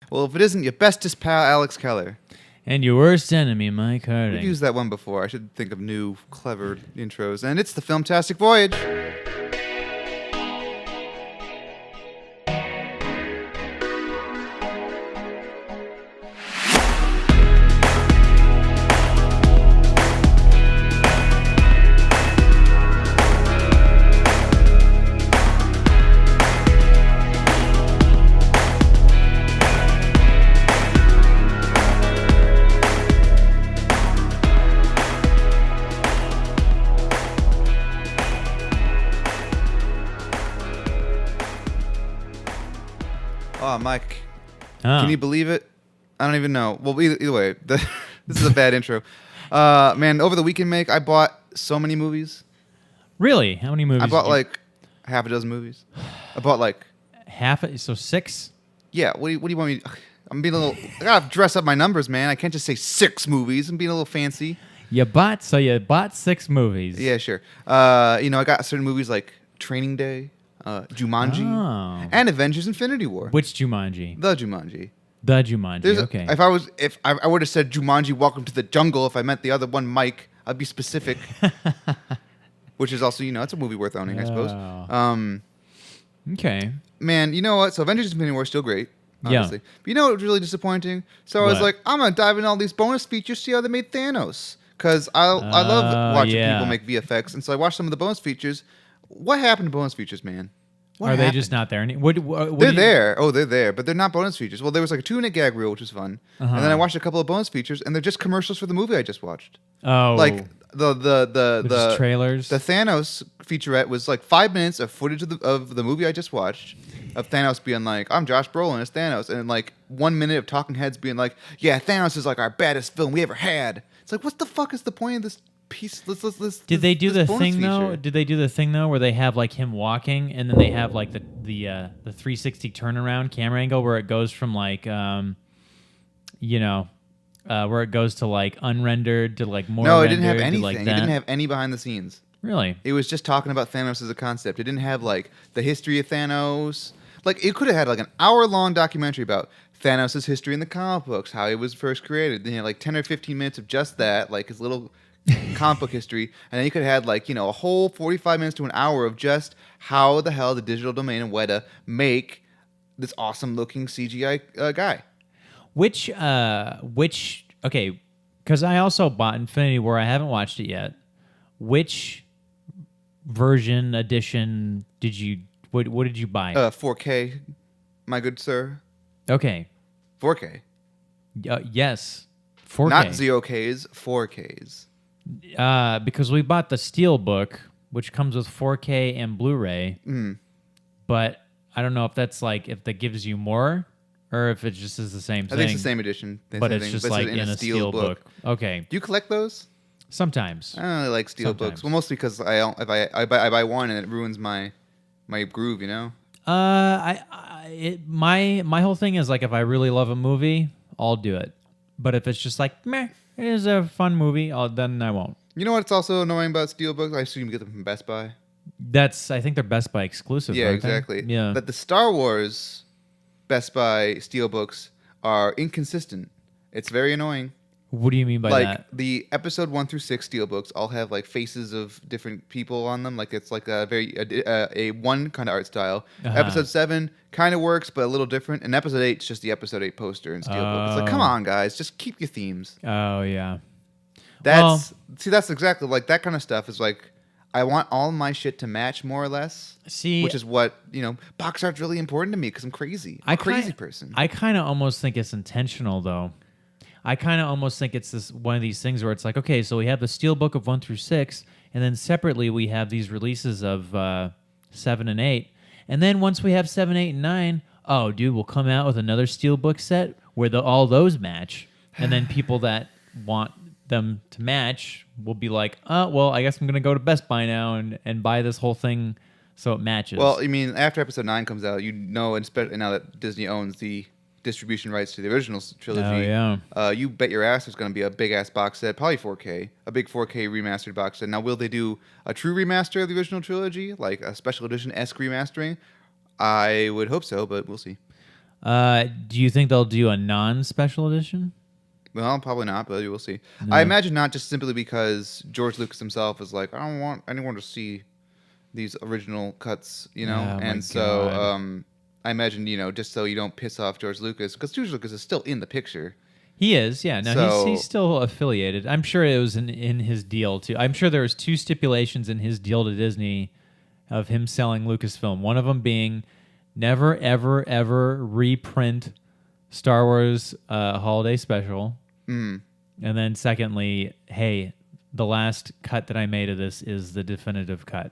Well, if it isn't your bestest pal, Alex Keller. And your worst enemy, Mike Harding. We've used that one before. I should think of new, clever intros. And it's the Filmtastic Voyage. Oh, Mike, can you believe it? I don't even know. Well, either way, this is a bad intro. Man, over the weekend, I bought so many movies. Really? How many movies? I bought like half a dozen movies. I bought like... So 6? Yeah, what do you want me... I'm being a little... I gotta dress up my numbers, man. I can't just say 6 movies. I'm being a little fancy. You bought 6 movies. Yeah, sure. I got certain movies like Training Day, Jumanji, and Avengers Infinity War. Which Jumanji? The Jumanji. The Jumanji, okay. If I would have said Jumanji Welcome to the Jungle, if I meant the other one, Mike, I'd be specific. Which is also, it's a movie worth owning, I suppose. Okay. Man, you know what? So Avengers Infinity War is still great, obviously. Yeah. But you know what was really disappointing? So I was like, I'm going to dive into all these bonus features, see how they made Thanos. Because I love watching people make VFX. And so I watched some of the bonus features. What happened to bonus features, man? Are they just not there? They're there. Oh, they're there. But they're not bonus features. Well, there was like a 2-minute gag reel, which was fun. And then I watched a couple of bonus features, and they're just commercials for the movie I just watched. Oh. Like the trailers? The Thanos featurette was like 5 minutes of footage of the movie I just watched, of Thanos being like, I'm Josh Brolin as Thanos. And like 1 minute of talking heads being like, yeah, Thanos is like our baddest film we ever had. It's like, what the fuck is the point of this piece? Did they do the thing though? Did they do the thing though where they have like him walking and then they have like the 360 turnaround camera angle where it goes from like where it goes to like unrendered to like more. No, it rendered, didn't have anything. like it didn't have any behind the scenes. Really? It was just talking about Thanos as a concept. It didn't have like the history of Thanos. Like it could have had like an hour-long documentary about Thanos' history in the comic books, how he was first created. Then you had like 10 or 15 minutes of just that, like his little comic book history, and then you could have had like a whole 45 minutes to an hour of just how the hell the Digital Domain and Weta make this awesome looking CGI guy. Okay, because I also bought Infinity War. I haven't watched it yet. Which edition did you? What did you buy? 4K, my good sir. Okay. 4K. Yes. 4K. Not 0Ks, 4Ks. Because we bought the Steelbook, which comes with 4K and Blu-ray. But I don't know if that's like if that gives you more or if it just is the same thing. I think it's the same edition. But it's just like in a Steelbook. Okay. Do you collect those? Sometimes. I don't really like Steelbooks. Well, mostly because I buy one and it ruins my groove, my whole thing is like if I really love a movie, I'll do it. But if it's just like meh, it is a fun movie, then I won't. You know what's also annoying about Steelbooks? I assume you get them from Best Buy. I think they're Best Buy exclusive. Yeah, exactly. Yeah. But the Star Wars Best Buy Steelbooks are inconsistent. It's very annoying. What do you mean by like, that? The episode 1 through 6 steelbooks all have like faces of different people on them. Like it's like a one kind of art style. Episode 7 kind of works, but a little different. And episode 8 is just the episode 8 poster in steelbook. It's like, come on, guys, just keep your themes. Oh yeah. That's exactly like that kind of stuff. Is like I want all my shit to match more or less. Which is what box art's really important to me because I'm crazy. I'm a crazy person. I kind of almost think it's intentional though. I kind of almost think it's this one of these things where it's like, okay, so we have the Steelbook of 1 through 6, and then separately we have these releases of 7 and 8. And then once we have 7, 8, and 9, oh, dude, we'll come out with another Steelbook set where all those match. And then people that want them to match will be like, oh, well, I guess I'm going to go to Best Buy now and buy this whole thing so it matches. Well, I mean, after episode 9 comes out, and especially now that Disney owns the distribution rights to the original trilogy. Oh, yeah. You bet your ass there's going to be a big-ass box set, probably 4K, a big 4K remastered box set. Now, will they do a true remaster of the original trilogy, like a special edition-esque remastering? I would hope so, but we'll see. Do you think they'll do a non-special edition? Well, probably not, but we'll see. I imagine not, just simply because George Lucas himself is like, I don't want anyone to see these original cuts, you know? Oh, my And so God. I imagine, just so you don't piss off George Lucas, because George Lucas is still in the picture. He is, yeah. No, So- he's still affiliated. I'm sure it was in his deal too. I'm sure there was 2 stipulations in his deal to Disney of him selling Lucasfilm. One of them being never, ever, ever reprint Star Wars Holiday Special. Mm. And then secondly, hey, the last cut that I made of this is the definitive cut.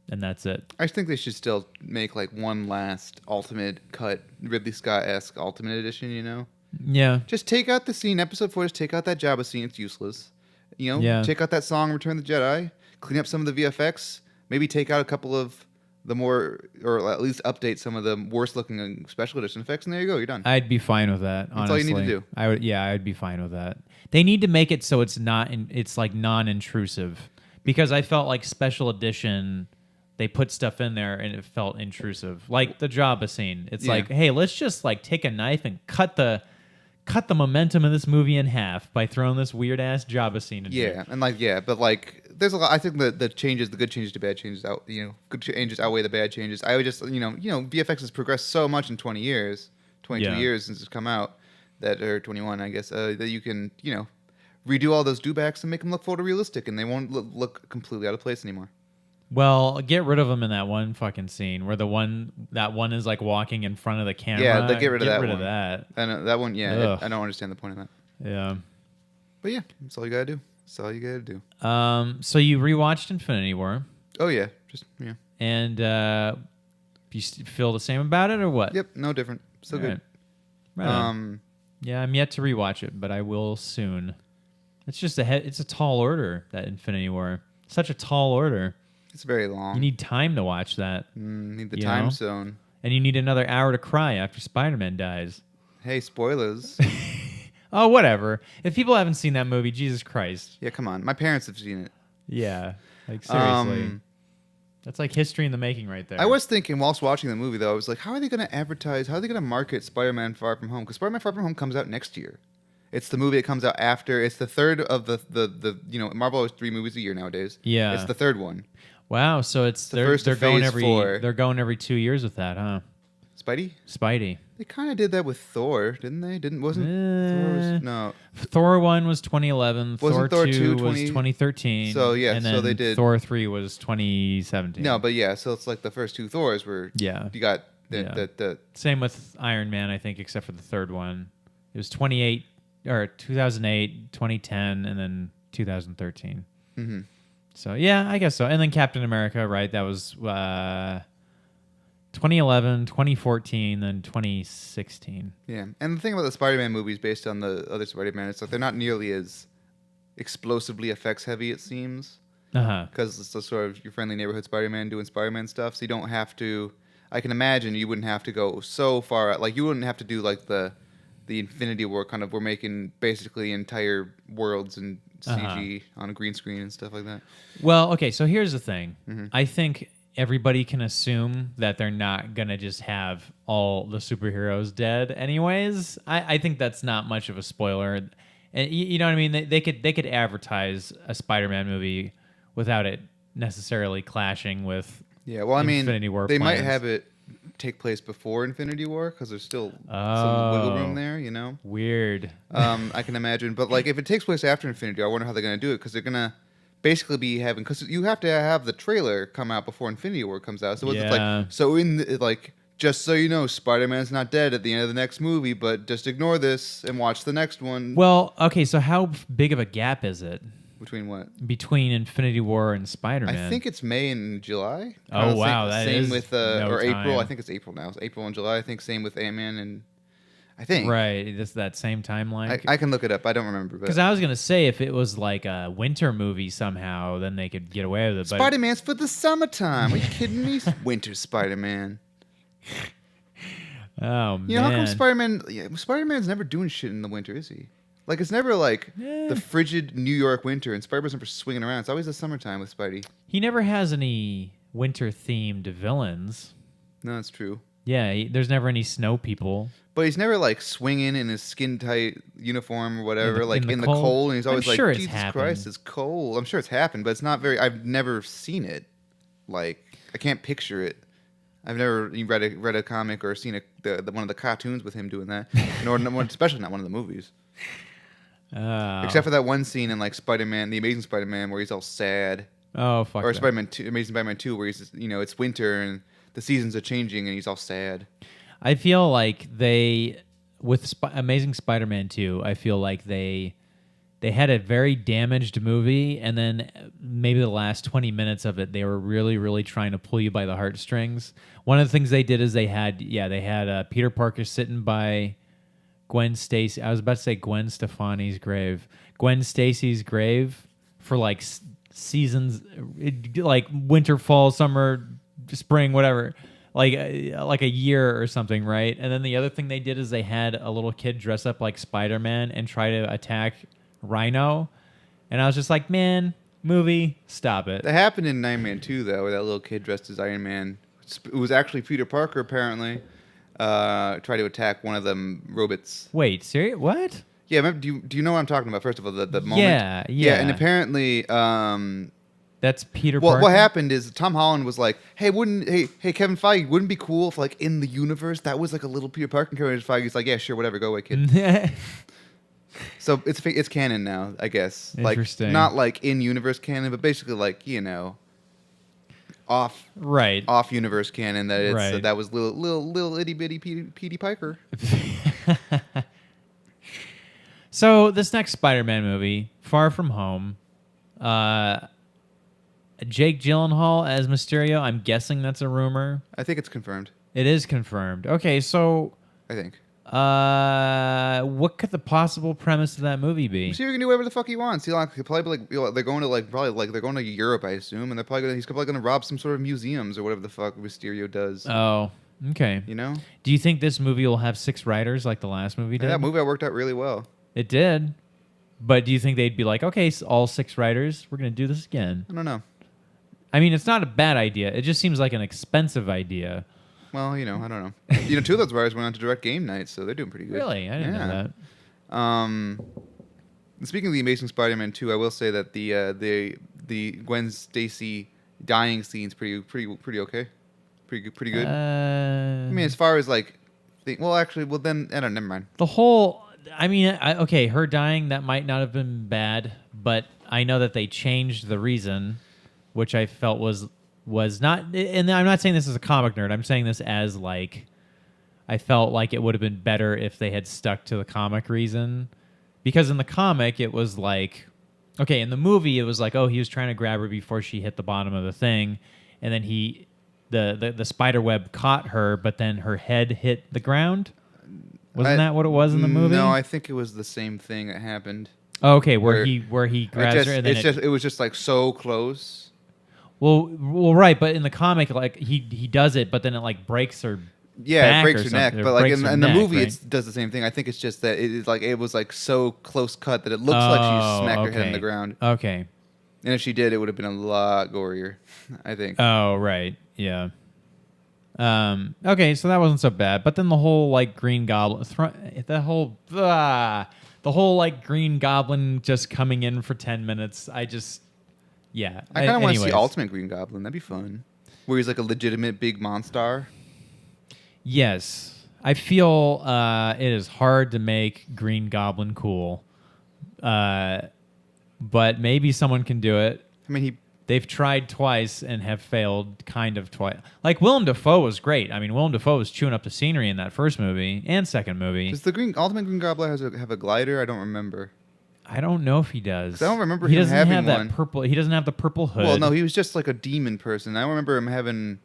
And that's it. I think they should still make like one last ultimate cut, Ridley Scott-esque ultimate edition, Yeah. Just take out the scene, episode 4, just take out that Jabba scene, it's useless. Yeah. Take out that song, Return of the Jedi, clean up some of the VFX, maybe take out a couple of the more, or at least update some of the worst looking special edition effects, and there you go, you're done. I'd be fine with that. That's all you honestly. need to do. I'd be fine with that. They need to make it so it's not. It's like non-intrusive, because I felt like special edition, they put stuff in there and it felt intrusive, like the Jabba scene. It's Yeah. like, hey, let's just like take a knife and cut the momentum of this movie in half by throwing this weird ass Jabba scene in Yeah, here. and but like, there's a lot. I think the good changes to bad changes good changes outweigh the bad changes. I would just, VFX has progressed so much in 20 years, 22 Yeah. years since it's come out, or 21, I guess, that you can, redo all those dewbacks and make them look photorealistic, and they won't look completely out of place anymore. Well, get rid of them in that one fucking scene where that one is like walking in front of the camera. Yeah, get rid of that Get rid one. of that. And that one, Ugh. I don't understand the point of that. Yeah. But yeah, that's all you gotta do. That's all you gotta do. So you rewatched Infinity War, Oh yeah, just yeah. and you feel the same about it, or what? Yep, no different. Still good. Right on. Yeah, I'm yet to rewatch it, but I will soon. It's just it's a tall order, that Infinity War. Such a tall order. It's very long. You need time to watch that, Need the you time know? zone. and you need another hour to cry after Spider-Man dies. Hey, spoilers. Oh, whatever. If people haven't seen that movie, Jesus Christ. Yeah, come on. My parents have seen it. Yeah, like seriously. That's like history in the making right there. I was thinking whilst watching the movie, though, I was like, how are they going to advertise? How are they going to market Spider-Man Far From Home? Because Spider-Man Far From Home comes out next year. It's the movie that comes out after. It's the third of the Marvel has 3 movies a year nowadays. Yeah. It's the third one. Wow, so it's the they're first they're of going phase every 4. they're going every 2 years with that, huh? Spidey? Spidey. They kind of did that with Thor, didn't they? Wasn't Thor no. Thor 1 was 2011, Wasn't Thor Thor 2 2 was 2013. So, yeah, and so then they did- Thor 3 was 2017. No, but yeah, so it's like the first 2 Thors were Yeah. you got Yeah. the Same with Iron Man, I think, except for the third one. It was 2008, 2010, and then 2013. Mhm. So yeah, I guess so. And then Captain America, right? That was 2011, 2014, then 2016. Yeah, and the thing about the Spider-Man movies, based on the other Spider-Man, it's like they're not nearly as explosively effects heavy. It seems Uh-huh. because it's the sort of your friendly neighborhood Spider-Man doing Spider-Man stuff. So you don't have to. I can imagine you wouldn't have to go so far out. Like you wouldn't have to do like the Infinity War kind of. We're making basically entire worlds and CG on a green screen and stuff like that. Well, okay, so here's the thing. Mm-hmm. I think everybody can assume that they're not going to just have all the superheroes dead anyways. I think that's not much of a spoiler. And you know what I mean? They could advertise a Spider-Man movie without it necessarily clashing with Yeah, well, I mean, Infinity War they might plans. have it take place before Infinity War because there's still some Oh. wiggle room there, you know. Weird. I can imagine, but like if it takes place after Infinity War, I wonder how they're gonna do it because they're gonna basically be having because you have to have the trailer come out before Infinity War comes out. So it's Yeah. like like just so you know, Spider-Man's not dead at the end of the next movie, but just ignore this and watch the next one. Well, okay, so how big of a gap is it Between what? between Infinity War and Spider-Man? I think it's May and July. Oh, I think wow, that same is with no or April. time. I think it's April now. It's April and July. I think same with Ant-Man and I think right, it's that same timeline. I can look it up. I don't remember, but Because I was gonna say if it was like a winter movie somehow, then they could get away with it. But Spider-Man's for the summertime. Are you kidding me? Winter Spider-Man. oh You know how come man, Spider-Man? Yeah, Spider-Man's never doing shit in the winter, is he? Like it's never like Yeah. the frigid New York winter, and Spider-Man's never swinging around. It's always the summertime with Spidey. he never has any winter themed villains. No, that's true. Yeah, there's never any snow people. But he's never like swinging in his skin tight uniform or whatever, In like the in the cold? cold, and he's I'm always like, sure it's Jesus happened. Christ, it's cold. I'm sure it's happened, but it's not very. I've never seen it. Like I can't picture it. I've never read a comic or seen one of the cartoons with him doing that, nor especially not one of the movies. Except for that one scene in like Spider-Man, the Amazing Spider-Man, where he's all sad, Oh, fuck or that. Spider-Man 2, Amazing Spider-Man 2, where he's it's winter and the seasons are changing and he's all sad. I feel like with Amazing Spider-Man 2, I feel like they had a very damaged movie, and then maybe the last 20 minutes of it, they were really, really trying to pull you by the heartstrings. One of the things they did is they had Peter Parker sitting by Gwen Stacy. I was about to say Gwen Stefani's grave. Gwen Stacy's grave for like seasons, like winter, fall, summer, spring, whatever. Like a year or something, right? And then the other thing they did is they had a little kid dress up like Spider-Man and try to attack Rhino. And I was just like, man, movie, stop it. That happened in Iron Man 2, though, where that little kid dressed as Iron Man. It was actually Peter Parker, apparently, tried to attack one of them robots. Wait, serious? What? Yeah, remember, do you know what I'm talking about? First of all, the moment. Yeah. And apparently, that's Peter Parker. what happened is Tom Holland was like, hey, Kevin Feige, wouldn't it be cool if like in the universe that was like a little Peter Parker character? Feige's like, yeah, sure, whatever, go away, kid. So it's canon now, I guess. Interesting. Like not like in universe canon, but basically like off universe canon that it's Right. that was little itty bitty Petey Piker. So this next Spider-Man movie, Far From Home, Jake Gyllenhaal as Mysterio. I'm guessing that's a rumor. I think it's confirmed. It is confirmed. Okay, so I think. what could the possible premise of that movie be? Mysterio can do whatever the fuck he wants. He'll probably they're going to they're going to Europe, I assume, and he's probably gonna rob some sort of museums or whatever the fuck Mysterio does. Oh, okay. Do you think this movie will have 6 writers like the last movie did? Yeah, that movie worked out really well. It did. But do you think they'd be like, okay, all 6 writers, we're going to do this again? I don't know. I mean, it's not a bad idea. It just seems like an expensive idea. Well, I don't know. 2 of those writers went on to direct Game Night, so they're doing pretty good. Really? I didn't know that. Speaking of the Amazing Spider-Man 2, I will say that the Gwen Stacy dying scene's pretty okay. Pretty good. I mean, as far as like, then I don't know, never mind. The whole, I mean, okay, her dying, that might not have been bad, but I know that they changed the reason, which I felt was not, and I'm not saying this as a comic nerd, I'm saying this as like, I felt like it would have been better if they had stuck to the comic reason, because in the comic it was like, okay, in the movie it was like, oh, he was trying to grab her before she hit the bottom of the thing, and then the spider web caught her, but then her head hit the ground. Wasn't that what it was in the movie? No, I think it was the same thing that happened. Oh, okay, where he grabs her, and then it was just like so close. Well, right, but in the comic, like he does it, but then it like breaks her. Yeah, it breaks her neck. But like in the movie, right? it does the same thing. I think it's just that it was like so close cut that it looks like she smacked her head on the ground. Okay. And if she did, it would have been a lot gorier, I think. Oh, right. Yeah. Okay, so that wasn't so bad. But then the whole like Green Goblin, the whole like Green Goblin just coming in for 10 minutes. I kind of want to see Ultimate Green Goblin. That'd be fun. Where he's like a legitimate big monster. Yes. I feel it is hard to make Green Goblin cool. But maybe someone can do it. I mean, they've tried twice and have failed kind of twice. Like, Willem Dafoe was great. I mean, Willem Dafoe was chewing up the scenery in that first movie and second movie. Does the Ultimate Green Goblin have a glider? I don't remember. I don't know if he does. I don't remember him having one. He doesn't have the purple hood. Well, no, he was just like a demon person. I don't remember him having...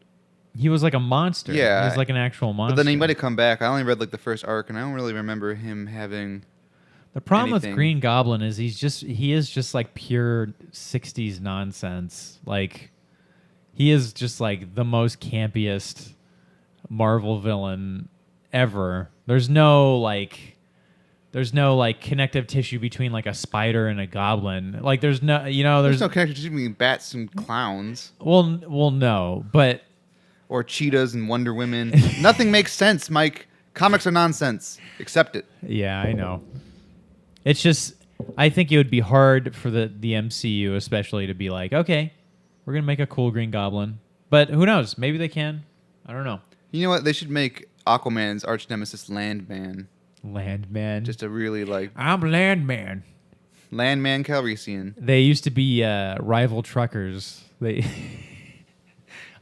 He was like a monster. Yeah. He was like an actual monster. But then he might have come back. I only read like the first arc, and I don't really remember him having... The problem with Green Goblin is he is just like pure 60s nonsense. Like, he is just like the most campiest Marvel villain ever. There's no connective tissue between like a spider and a goblin. Like there's no no connective tissue between bats and clowns. Well, no, but or cheetahs and Wonder Women. Nothing makes sense, Mike. Comics are nonsense. Accept it. Yeah, I know. It's just, I think it would be hard for the MCU especially to be like, okay, we're going to make a cool Green Goblin. But who knows? Maybe they can. I don't know. You know what? They should make Aquaman's arch nemesis Landman. Landman. Just a really like I'm Landman. Landman Calrissian. They used to be rival truckers. They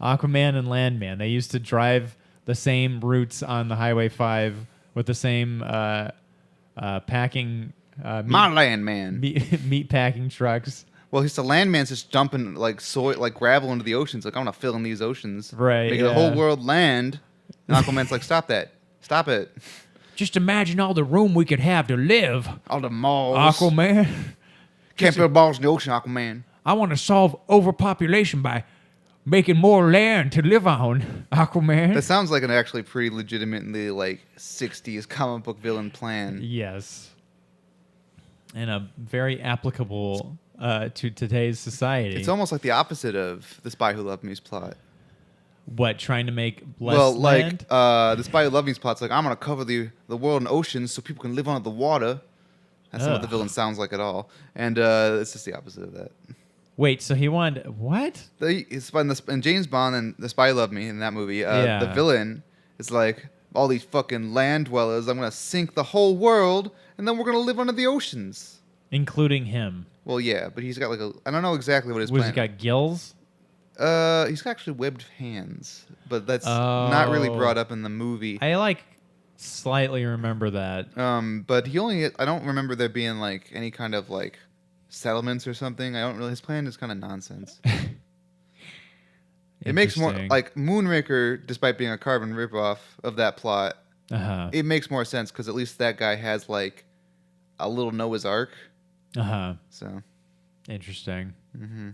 Aquaman and Landman. They used to drive the same routes on the Highway 5 with the same packing My Landman. meat packing trucks. Well, he's the Landman's just dumping like soil, like gravel into the oceans. Like, I'm gonna fill in these oceans, Right, making the whole world land. And Aquaman's like, stop that, stop it. Just imagine all the room we could have to live. All the malls. Aquaman. Can't build balls in the ocean, Aquaman. I want to solve overpopulation by making more land to live on, Aquaman. That sounds like an actually pretty legitimately like 60s comic book villain plan. Yes. And a very applicable to today's society. It's almost like the opposite of The Spy Who Loved Me's plot. What, trying to make less land? The Spy Who Loved Me's plot's like, I'm going to cover the world in oceans so people can live under the water. That's not what the villain sounds like at all. And it's just the opposite of that. Wait, so he wanted... What? In James Bond and The Spy Who Loved Me, in that movie, the villain is like, all these fucking land dwellers, I'm going to sink the whole world, and then we're going to live under the oceans. Including him. Well, yeah, but he's got like I don't know exactly what his plan is. He's got gills? He's got actually webbed hands, but that's not really brought up in the movie. I slightly remember that. But I don't remember there being like any kind of like settlements or something. His plan is kind of nonsense. It makes more like Moonraker, despite being a carbon ripoff of that plot. It makes more sense because at least that guy has like a little Noah's Ark. So interesting. Mm-hmm.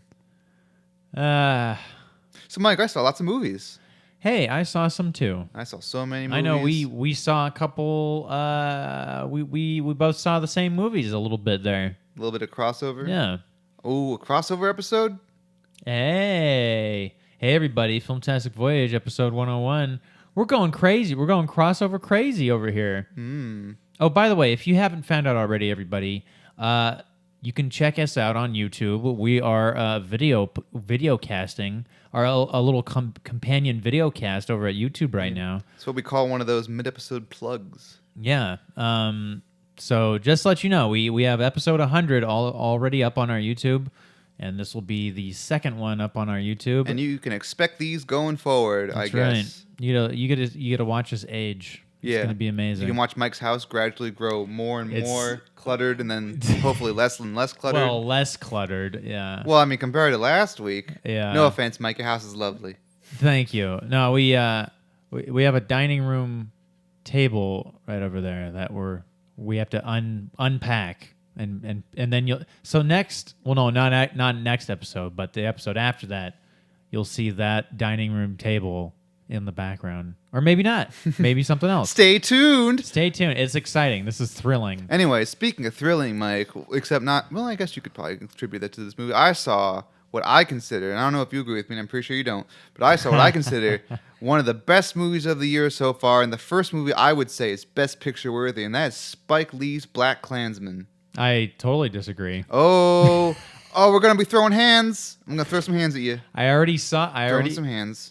So Mike, I saw lots of movies. Hey, I saw some too. I saw so many movies. I know we saw a couple. We both saw the same movies a little bit there. A little bit of crossover. Yeah. Oh, a crossover episode. Hey everybody! Filmtastic Voyage episode 101. We're going crazy. We're going crossover crazy over here. Oh, by the way, if you haven't found out already, everybody, you can check us out on YouTube. We are video casting, a little companion video cast over at YouTube right now. It's what we call one of those mid-episode plugs. Yeah. So just to let you know, we have episode 100 already up on our YouTube, and this will be the second one up on our YouTube. And you can expect these going forward. That's I guess. Right. You get to watch us age. It's going to be amazing. You can watch Mike's house gradually grow more and more cluttered, and then hopefully less and less cluttered. Well, less cluttered, yeah. Well, I mean, compared to last week. Yeah. No offense, Mike. Your house is lovely. Thank you. No, we have a dining room table right over there that we have to unpack, and then you'll. So next, well, no, not next episode, but the episode after that, you'll see that dining room table in the background. Or maybe not. Maybe something else. Stay tuned. Stay tuned. It's exciting. This is thrilling. Anyway, speaking of thrilling, Mike, except not... Well, I guess you could probably contribute that to this movie. I saw what I consider, and I don't know if you agree with me, and I'm pretty sure you don't, but I saw what I consider one of the best movies of the year so far, and the first movie I would say is Best Picture worthy, and that is Spike Lee's Black Klansman. I totally disagree. Oh, we're going to be throwing hands. I'm going to throw some hands at you. Throwing some hands.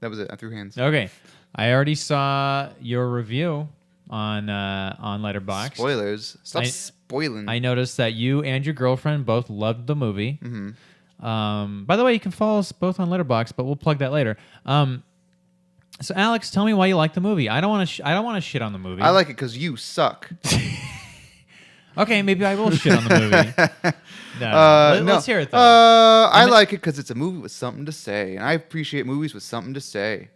That was it. I threw hands. Okay. I already saw your review on Letterboxd. Spoilers. Stop spoiling. I noticed that you and your girlfriend both loved the movie. Mm-hmm. By the way, you can follow us both on Letterboxd, but we'll plug that later. So Alex, tell me why you like the movie. I don't want to shit on the movie. I like it because you suck. Okay, maybe I will shit on the movie. No. Let's hear it, though. I like it because it's a movie with something to say, and I appreciate movies with something to say.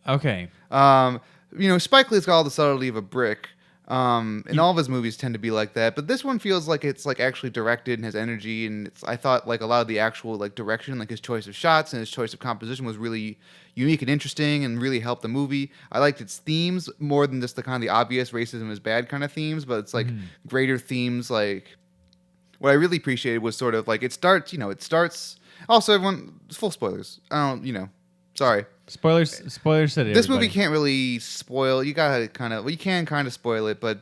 Okay. Spike Lee's got all the subtlety of a brick, and all of his movies tend to be like that. But this one feels like it's like actually directed and has energy, and I thought like a lot of the actual like direction, like his choice of shots and his choice of composition was really unique and interesting, and really helped the movie. I liked its themes more than just the kind of the obvious racism is bad kind of themes, but it's like greater themes. Like what I really appreciated was sort of like it starts. Also, everyone full spoilers. Sorry. Spoilers city. This movie everybody. can't really spoil. You gotta kind of. Well, you can kind of spoil it, but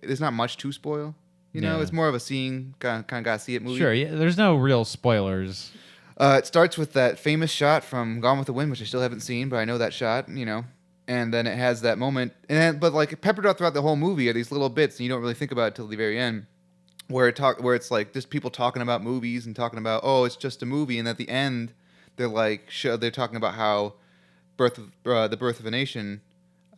there's not much to spoil. You know, Yeah. it's more of a scene. Kind of gotta see it movie. Sure. Yeah, there's no real spoilers. It starts with that famous shot from Gone with the Wind, which I still haven't seen, but I know that shot. You know, and then it has that moment, but like peppered out throughout the whole movie are these little bits, and you don't really think about it till the very end, where it's like just people talking about movies and talking about, oh, it's just a movie, and at the end they're like they're talking about how the Birth of a Nation,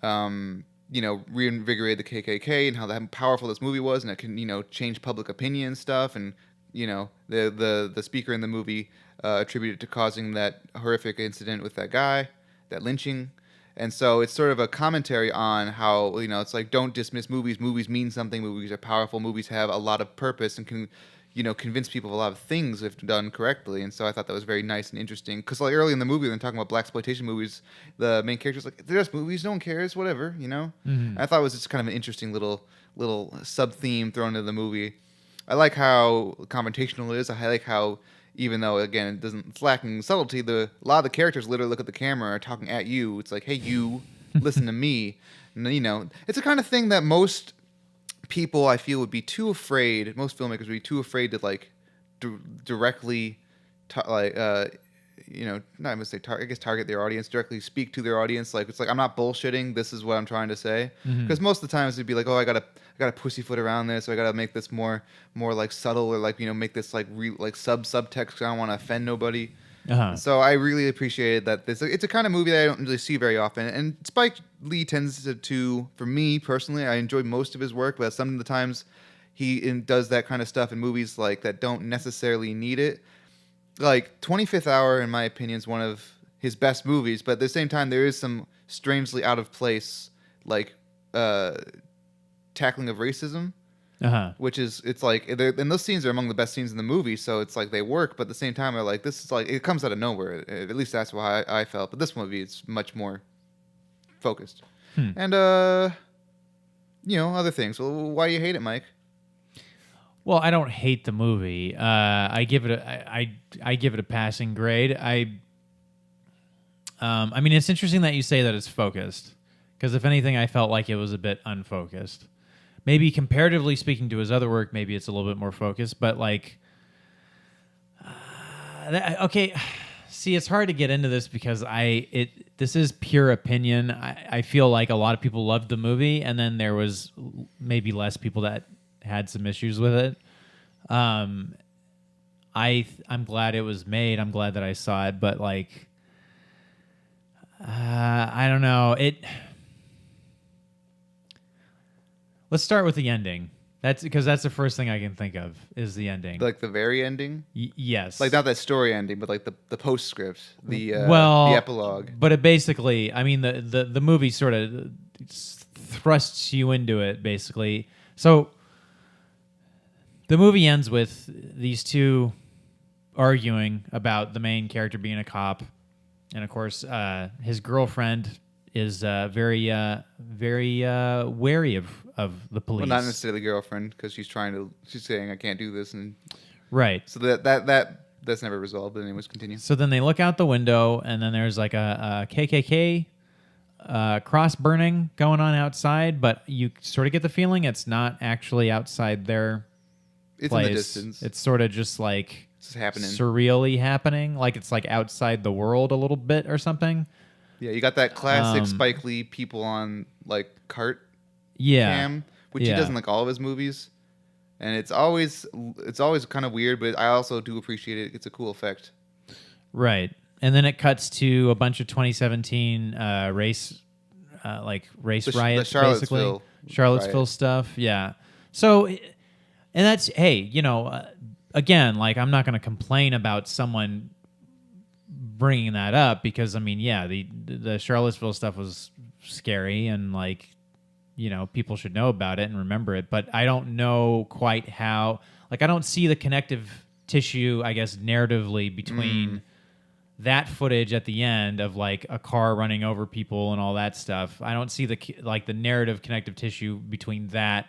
reinvigorated the KKK and how powerful this movie was, and it can change public opinion and stuff, and the speaker in the movie attributed to causing that horrific incident with that guy, that lynching. And so it's sort of a commentary on how, it's like, don't dismiss movies. Movies mean something. Movies are powerful. Movies have a lot of purpose and can, convince people of a lot of things if done correctly. And so I thought that was very nice and interesting. Because like early in the movie, when they're talking about blaxploitation movies, the main character's like, they're just movies. No one cares. Whatever, Mm-hmm. I thought it was just kind of an interesting little sub-theme thrown into the movie. I like how confrontational it is. I like how, even though, again, it's lacking subtlety, a lot of the characters literally look at the camera and are talking at you. It's like, hey, you, listen to me. And, it's the kind of thing that most people, I feel, would be too afraid, most filmmakers would be too afraid to, like, directly, not even say target their audience, directly speak to their audience. Like, it's like, I'm not bullshitting. This is what I'm trying to say. Because most of the times it'd be like, oh, I gotta pussyfoot around this, or I gotta make this more like subtle, or like make this like subtext. 'Cause I don't want to offend nobody. So I really appreciated that. It's a kind of movie that I don't really see very often. And Spike Lee tends to, for me personally, I enjoy most of his work, but some of the times he does that kind of stuff in movies like that don't necessarily need it. Like 25th Hour, in my opinion, is one of his best movies, but at the same time, there is some strangely out of place, like tackling of racism, which is, it's like, and those scenes are among the best scenes in the movie, so it's like they work, but at the same time, they're like, this is like, it comes out of nowhere. At least that's why I felt. But this movie is much more focused, and other things. Well, why do you hate it, Mike? Well, I don't hate the movie. I give it a passing grade. I mean, it's interesting that you say that it's focused, because if anything, I felt like it was a bit unfocused. Maybe comparatively speaking to his other work, maybe it's a little bit more focused. But like, okay, see, it's hard to get into this because this is pure opinion. I feel like a lot of people loved the movie, and then there was maybe less people that had some issues with it. I'm glad it was made. I'm glad that I saw it, but like, I don't know. Let's start with the ending. That's because that's the first thing I can think of is the ending. Like the very ending? Yes. Like not that story ending, but like the postscript, the epilogue. But it basically, I mean, the movie sort of thrusts you into it, basically. So the movie ends with these two arguing about the main character being a cop, and of course, his girlfriend is very wary of the police. Well, not necessarily girlfriend, because she's saying I can't do this, and right. So that's never resolved. But anyways, continue. So then they look out the window, and then there's like a KKK cross burning going on outside, but you sort of get the feeling it's not actually outside their It's place. in the distance. It's sort of just like it's happening, surreally happening, like it's like outside the world a little bit or something. Yeah, you got that classic Spike Lee people on like cart cam, which he does in like all of his movies, and it's always kind of weird, but I also do appreciate it. It's a cool effect. Right, and then it cuts to a bunch of 2017 race riots, Charlottesville riot stuff. Yeah, so and that's again, like I'm not going to complain about someone bringing that up because I mean, yeah, the Charlottesville stuff was scary and like, people should know about it and remember it, but I don't know quite how, like, I don't see the connective tissue, I guess, narratively between that footage at the end of like a car running over people and all that stuff. I don't see the narrative connective tissue between that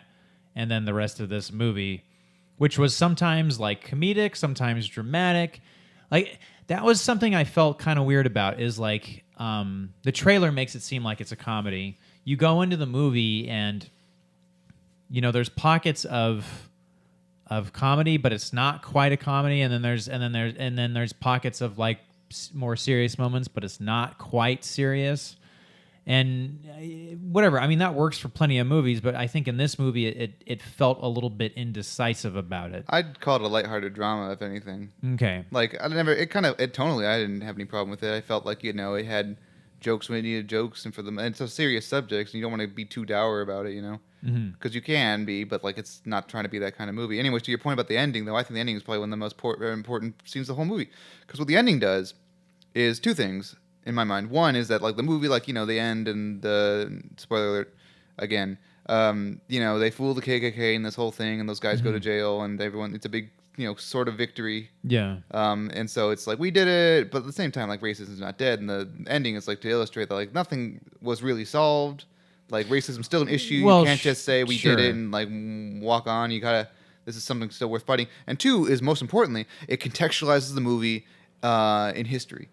and then the rest of this movie, which was sometimes like comedic, sometimes dramatic. Like That was something I felt kind of weird about. Is like the trailer makes it seem like it's a comedy. You go into the movie and there's pockets of comedy, but it's not quite a comedy. And then there's pockets of like more serious moments, but it's not quite serious. And whatever. I mean, that works for plenty of movies, but I think in this movie, it felt a little bit indecisive about it. I'd call it a lighthearted drama, if anything. Okay. Like, tonally, I didn't have any problem with it. I felt like, it had jokes when it needed jokes, and it's a serious subject, and you don't want to be too dour about it, Because you can be, but, like, it's not trying to be that kind of movie. Anyways, to your point about the ending, though, I think the ending is probably one of the most important scenes of the whole movie. Because what the ending does is two things. In my mind, one is that like the movie, like the end and the spoiler alert again, they fool the KKK and this whole thing, and those guys go to jail, and everyone, it's a big sort of victory. Yeah. And so it's like we did it, but at the same time, like racism is not dead, and the ending is like to illustrate that like nothing was really solved, like racism's still an issue. Well, you can't just say we sure. did it and like walk on. You gotta. This is something still worth fighting. And two is most importantly, it contextualizes the movie in history.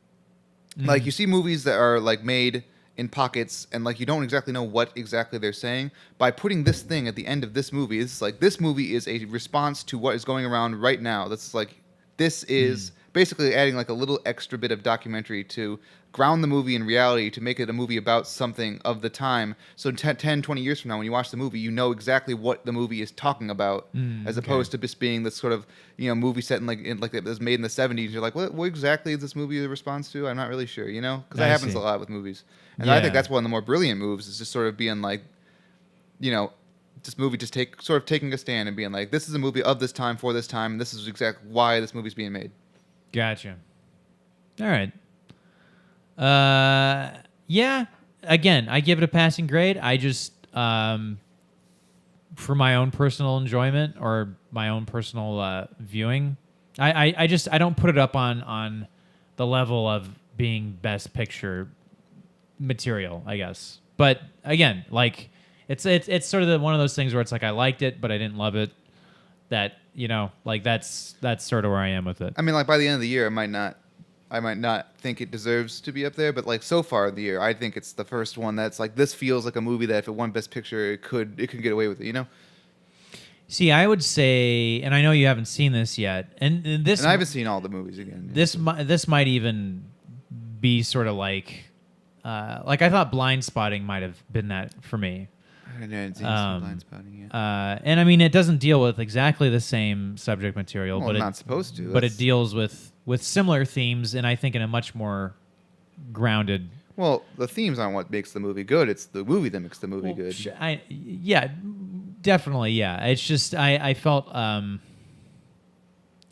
Like you see movies that are like made in pockets and like you don't exactly know what exactly they're saying. By putting this thing at the end of this movie, it's like this movie is a response to what is going around right now. That's like this is basically adding like a little extra bit of documentary to ground the movie in reality, to make it a movie about something of the time. So 10, 20 years from now, when you watch the movie, you know exactly what the movie is talking about, as opposed to just being this sort of movie set in like it was made in the 70s. You're like, what exactly is this movie a response to? I'm not really sure, because that happens a lot with movies. And I think that's one of the more brilliant moves, is just sort of being like, this movie just taking a stand and being like, this is a movie of this time for this time, and this is exactly why this movie's being made. Gotcha. All right. Yeah. Again, I give it a passing grade. I just, for my own personal enjoyment or my own personal viewing, I don't put it up on the level of being best picture material, I guess. But again, like it's sort of one of those things where it's like I liked it, but I didn't love it. That like that's sort of where I am with it. I mean, like by the end of the year, I might not think it deserves to be up there, but like so far in the year, I think it's the first one that's like this feels like a movie that if it won Best Picture, it could get away with it, See, I would say, and I know you haven't seen this yet, and I haven't seen all the movies again. This might even be sort of like I thought Blind Spotting might have been that for me. I hadn't seen some Blind Spotting yet. And I mean, it doesn't deal with exactly the same subject material, Well, but it's not supposed to. But it deals with similar themes, and I think in a much more grounded. Well, the themes aren't what makes the movie good. It's the movie that makes the movie good. Yeah, definitely, yeah. It's just I felt I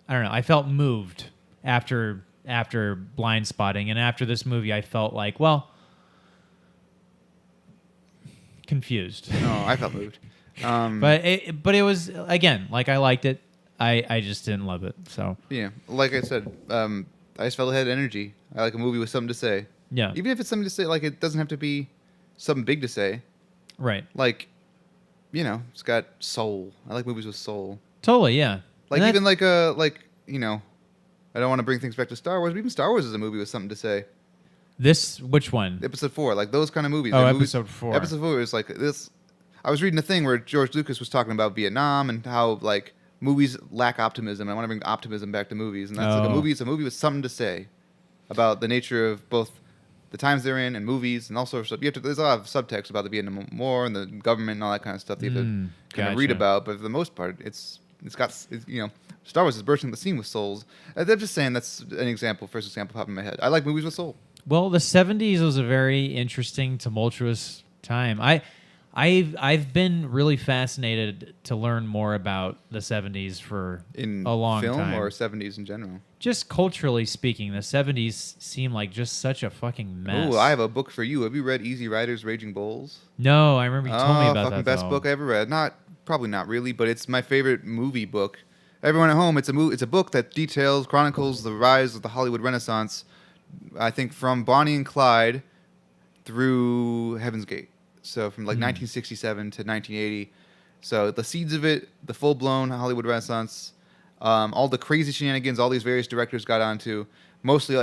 don't know. I felt moved after Blind Spotting, and after this movie, I felt like, well, confused. No, I felt moved. But it was, again, like I liked it. I just didn't love it. So yeah, like I said, I just felt it had energy. I like a movie with something to say. Yeah. Even if it's something to say, like it doesn't have to be something big to say. Right. Like, it's got soul. I like movies with soul. Totally, yeah. Like even like I don't want to bring things back to Star Wars, but even Star Wars is a movie with something to say. Which one? Episode 4, like those kind of movies. Oh, Episode 4. Episode 4 is like this. I was reading a thing where George Lucas was talking about Vietnam and how like movies lack optimism. I want to bring optimism back to movies, and that's like a movie. It's a movie with something to say about the nature of both the times they're in and movies, and also there's a lot of subtext about the Vietnam War and the government and all that kind of stuff that you have to kind of read about. But for the most part, it's got Star Wars is bursting the scene with souls. I'm just saying that's an example. First example popping in my head. I like movies with soul. Well, the 70s was a very interesting, tumultuous time. I've been really fascinated to learn more about the 70s for a long time. In film or 70s in general? Just culturally speaking, the 70s seem like just such a fucking mess. Oh, I have a book for you. Have you read Easy Riders, Raging Bulls? No, I remember you told me about fucking that. Best book I ever read. Probably not really, but it's my favorite movie book. Everyone at home, it's a book that chronicles the rise of the Hollywood Renaissance. I think from Bonnie and Clyde through Heaven's Gate. So from like 1967 to 1980. So the seeds of it, the full-blown Hollywood Renaissance, all the crazy shenanigans all these various directors got onto. mostly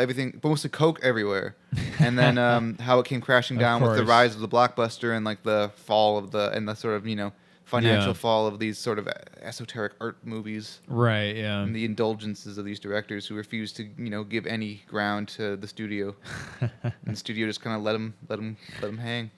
coke everywhere, and then how it came crashing down with the course. rise of the blockbuster and like the fall of the sort of financial Yeah. fall of these sort of esoteric art movies Right. Yeah. and the indulgences of these directors who refuse to give any ground to the studio, and the studio just kind of let them hang.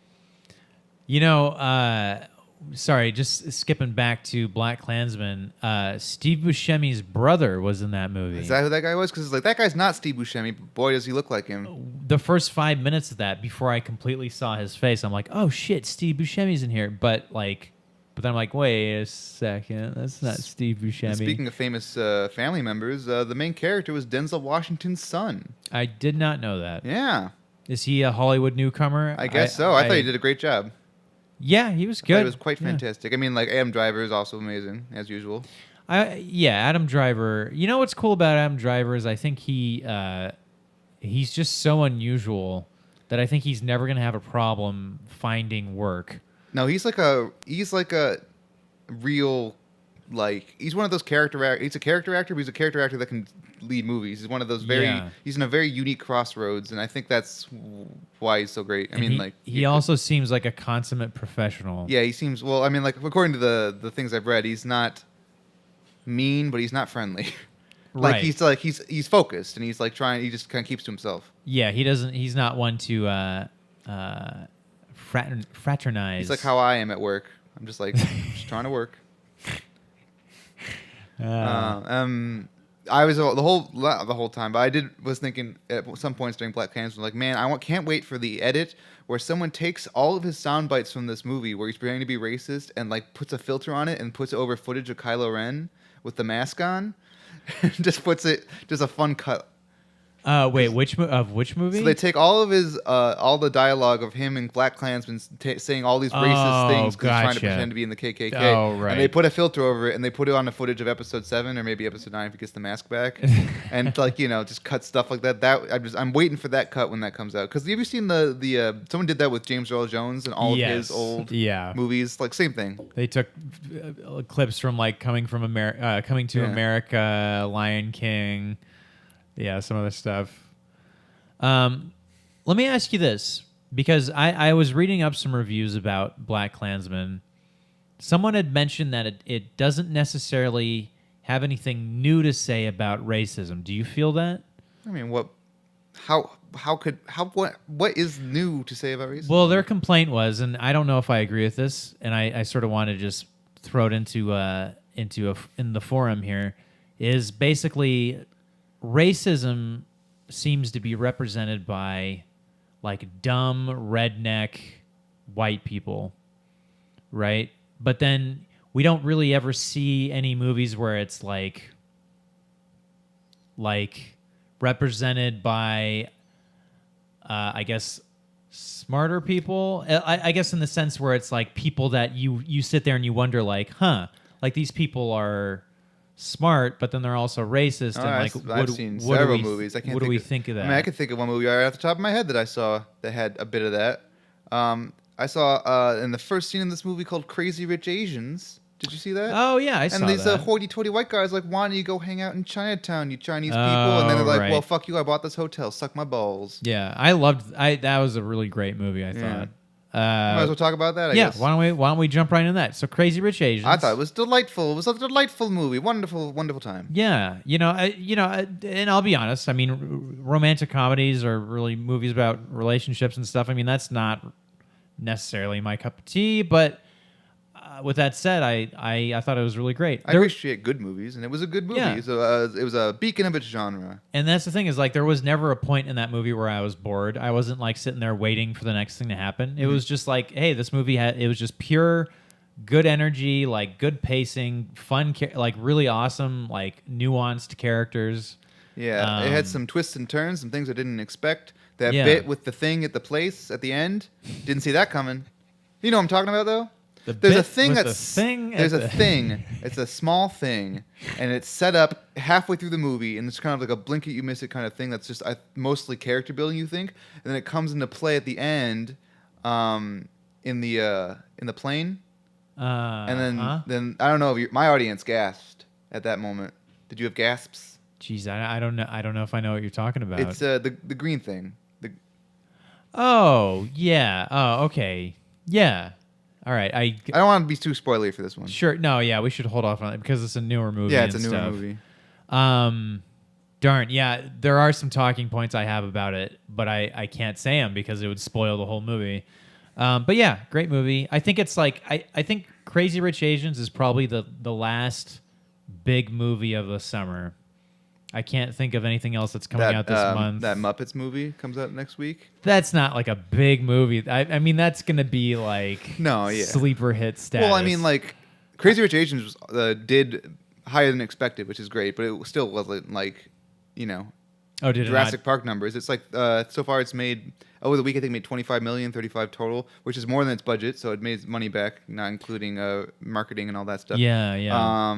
Sorry, just skipping back to Black Klansman. Steve Buscemi's brother was in that movie. Is that who that guy was? Because like that guy's not Steve Buscemi, but boy does he look like him. The first 5 minutes of that, before I completely saw his face, I'm like, oh shit, Steve Buscemi's in here. But then I'm like, wait a second, that's not Steve Buscemi. And speaking of famous family members, the main character was Denzel Washington's son. I did not know that. Yeah, Is he a Hollywood newcomer? I guess so. I thought he did a great job. Yeah, he was I thought good. it was quite fantastic. I mean, like Adam Driver is also amazing as usual. Adam Driver. You know what's cool about Adam Driver is I think he's just so unusual that I think he's never gonna have a problem finding work. No, he's like a real, like, he's one of those he's a character actor, but he's a character actor that can lead movies. He's one of those he's in a very unique crossroads, and I think that's why he's so great. He also seems like a consummate professional. Yeah, he seems, well, I mean, like, according to the things I've read, he's not mean, but he's not friendly. Right. He's focused, and he's like he just kind of keeps to himself. Yeah, he's not one to fraternize. He's like how I am at work. I'm just like, just trying to work. I was the whole time, but was thinking at some points during Black Klansman, like, man, can't wait for the edit where someone takes all of his sound bites from this movie where he's pretending to be racist and like puts a filter on it and puts it over footage of Kylo Ren with the mask on, and just puts it a fun cut. Wait, which movie? So they take all of his all the dialogue of him and Black Klansmen saying all these racist things because he's trying to pretend to be in the KKK. Oh, right. And they put a filter over it and they put it on the footage of episode 7 or maybe episode 9 if he gets the mask back, and like just cut stuff like that. I'm waiting for that cut when that comes out. Because have you seen the someone did that with James Earl Jones and all of his old movies? Like same thing. They took clips from like Coming to America, Lion King. Yeah, some other stuff. Let me ask you this, because I was reading up some reviews about Black Klansman. Someone had mentioned that it doesn't necessarily have anything new to say about racism. Do you feel that? I mean, what is new to say about racism? Well, their complaint was, and I don't know if I agree with this, and I sort of want to just throw it in the forum here, is basically racism seems to be represented by like dumb redneck white people, right? But then we don't really ever see any movies where it's like represented by I guess smarter people. I guess in the sense where it's like people that you sit there and you wonder like these people are smart, but then they're also racist. I've seen several movies. What do we think of that? I mean, I can think of one movie right off the top of my head that I saw that had a bit of that. I saw in the first scene in this movie called Crazy Rich Asians. Did you see that? Oh yeah, I saw that. And these hoity-toity white guys like, why don't you go hang out in Chinatown, you Chinese people? And then they're like, well, fuck you, I bought this hotel, suck my balls. Yeah, that was a really great movie, I thought. Might as well talk about that, I guess. Why don't we jump right into that? So Crazy Rich Asians. I thought it was delightful. It was a delightful movie. Wonderful, wonderful time. Yeah, and I'll be honest. I mean, romantic comedies or really movies about relationships and stuff. I mean, that's not necessarily my cup of tea. But with that said, I thought it was really great. I appreciate good movies, and it was a good movie. Yeah. It was a beacon of its genre. And that's the thing is like there was never a point in that movie where I was bored. I wasn't like sitting there waiting for the next thing to happen. It was just like, hey, this movie it was just pure good energy, like good pacing, fun, like really awesome, like nuanced characters. Yeah, it had some twists and turns, some things I didn't expect. That bit with the thing at the place at the end, didn't see that coming. You know what I'm talking about though? There's a thing. It's a small thing, and it's set up halfway through the movie, and it's kind of like a blink it, you miss it kind of thing. That's just mostly character building, you think, and then it comes into play at the end, in the plane, and then I don't know. My audience gasped at that moment. Did you have gasps? Jeez, I don't know. I don't know if I know what you're talking about. It's the green thing. Oh, yeah. Oh, okay. Yeah. All right. I don't want to be too spoilery for this one. Sure. No, yeah, we should hold off on it because it's a newer movie. Yeah, it's a and newer stuff. movie. Darn. Yeah, there are some talking points I have about it, but I can't say them because it would spoil the whole movie. But yeah, great movie. I think it's like I think Crazy Rich Asians is probably the last big movie of the summer. I can't think of anything else that's coming out this month. That Muppets movie comes out next week. That's not like a big movie. I mean, that's gonna be like sleeper hit status. Well, I mean, like Crazy Rich Asians did higher than expected, which is great, but it still wasn't like, did Jurassic Park numbers. It's like so far it's made over the week I think it made 25 million, 35 total, which is more than its budget, so it made money back, not including marketing and all that stuff. Yeah.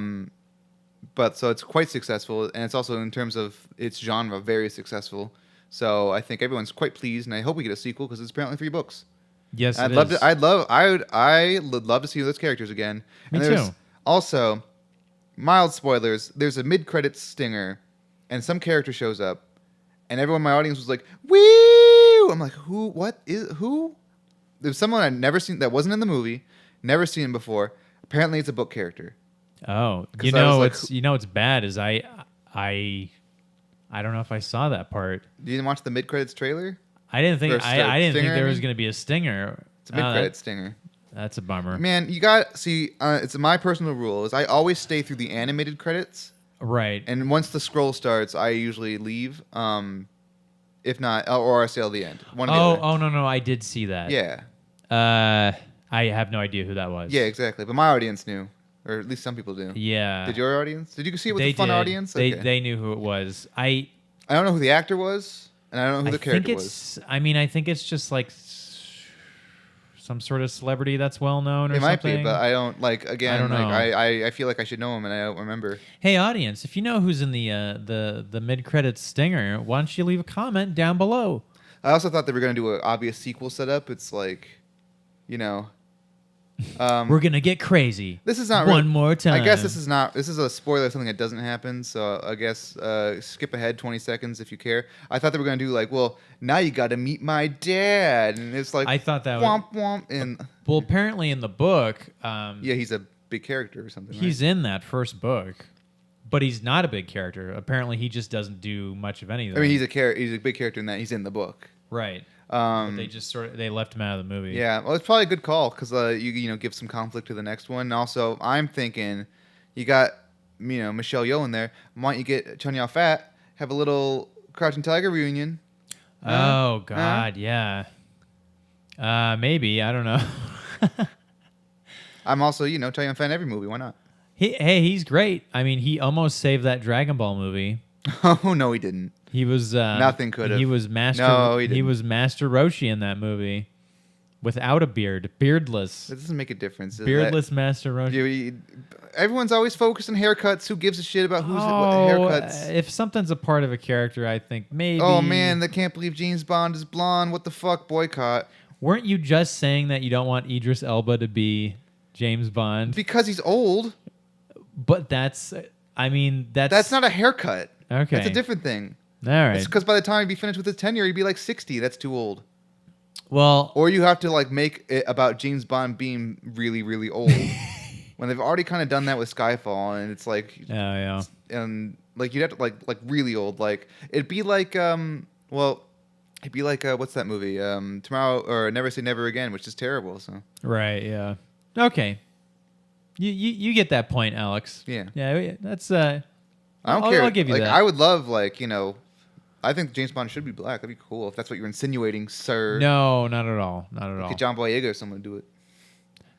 But so it's quite successful, and it's also in terms of its genre very successful. So I think everyone's quite pleased, and I hope we get a sequel because it's apparently 3 books. Yes, I would love to see those characters again. Me and there's too. Also, mild spoilers. There's a mid-credits stinger, and some character shows up, and everyone in my audience was like, "Woo!" I'm like, "Who? What is who?" There's someone I'd never seen that wasn't in the movie, never seen him before. Apparently, it's a book character. Oh, what's bad is I don't know if I saw that part. You didn't watch the mid-credits trailer? I didn't think there was stinger? going to be a stinger. It's a mid-credits stinger. That's a bummer. Man, you got see. It's my personal rule is I always stay through the animated credits. Right. And once the scroll starts, I usually leave. If not, or I stay till the end. One or the other. No, I did see that. Yeah. I have no idea who that was. Yeah, exactly. But my audience knew, or at least some people do. Yeah. Did your audience? Did you see it with They a fun did. audience? They knew who it was. I don't know who the actor was, and I don't know who the character was. I mean, I think it's just like some sort of celebrity that's well known or It might something. be, but I don't like. Again, I don't know. I feel like I should know him, and I don't remember. Hey, audience, if you know who's in the mid-credits stinger, why don't you leave a comment down below? I also thought they were going to do an obvious sequel setup. It's like, we're gonna get crazy. This is not one more time. I guess this is not. This is a spoiler of something that doesn't happen. So I guess skip ahead 20 seconds if you care. I thought they were gonna do like, well, now you got to meet my dad, and it's like I thought that womp womp. And well, apparently in the book, yeah, he's a big character or something. He's in that first book, but he's not a big character. Apparently, he just doesn't do much of anything. I mean, he's a big character in that he's in the book. Right. But they just they left him out of the movie. Yeah, well, it's probably a good call because you give some conflict to the next one. And also, I'm thinking you got Michelle Yeoh in there. Why don't you get Chun Yao Fat, have a little Crouching Tiger reunion? Oh God, yeah. Maybe, I don't know. I'm also Chun Yao Fat in every movie. Why not? He's great. I mean, he almost saved that Dragon Ball movie. Oh no, he didn't. He was nothing could have. He was Master. No, he didn't. He was Master Roshi in that movie, without a beard, beardless. That doesn't make a difference. Beardless Master Roshi. Everyone's always focused on haircuts. Who gives a shit about what haircuts? If something's a part of a character, I think maybe. Oh man, they can't believe James Bond is blonde. What the fuck? Boycott. Weren't you just saying that you don't want Idris Elba to be James Bond? Because he's old. But that's not a haircut. Okay. That's a different thing. All right. It's because by the time he'd be finished with his tenure, he'd be like 60. That's too old. Well, or you have to like make it about James Bond being really, really old. When they've already kind of done that with Skyfall, and it's like, yeah, and like you'd have to like really old. Like it'd be like what's that movie? Tomorrow or Never Say Never Again, which is terrible. So right, yeah, okay. You get that point, Alex. Yeah, that's I don't care. I'll give you like, that. I would love I think James Bond should be black. That'd be cool if that's what you're insinuating, sir. No, not at all. Not at all. Get John Boyega or someone to do it.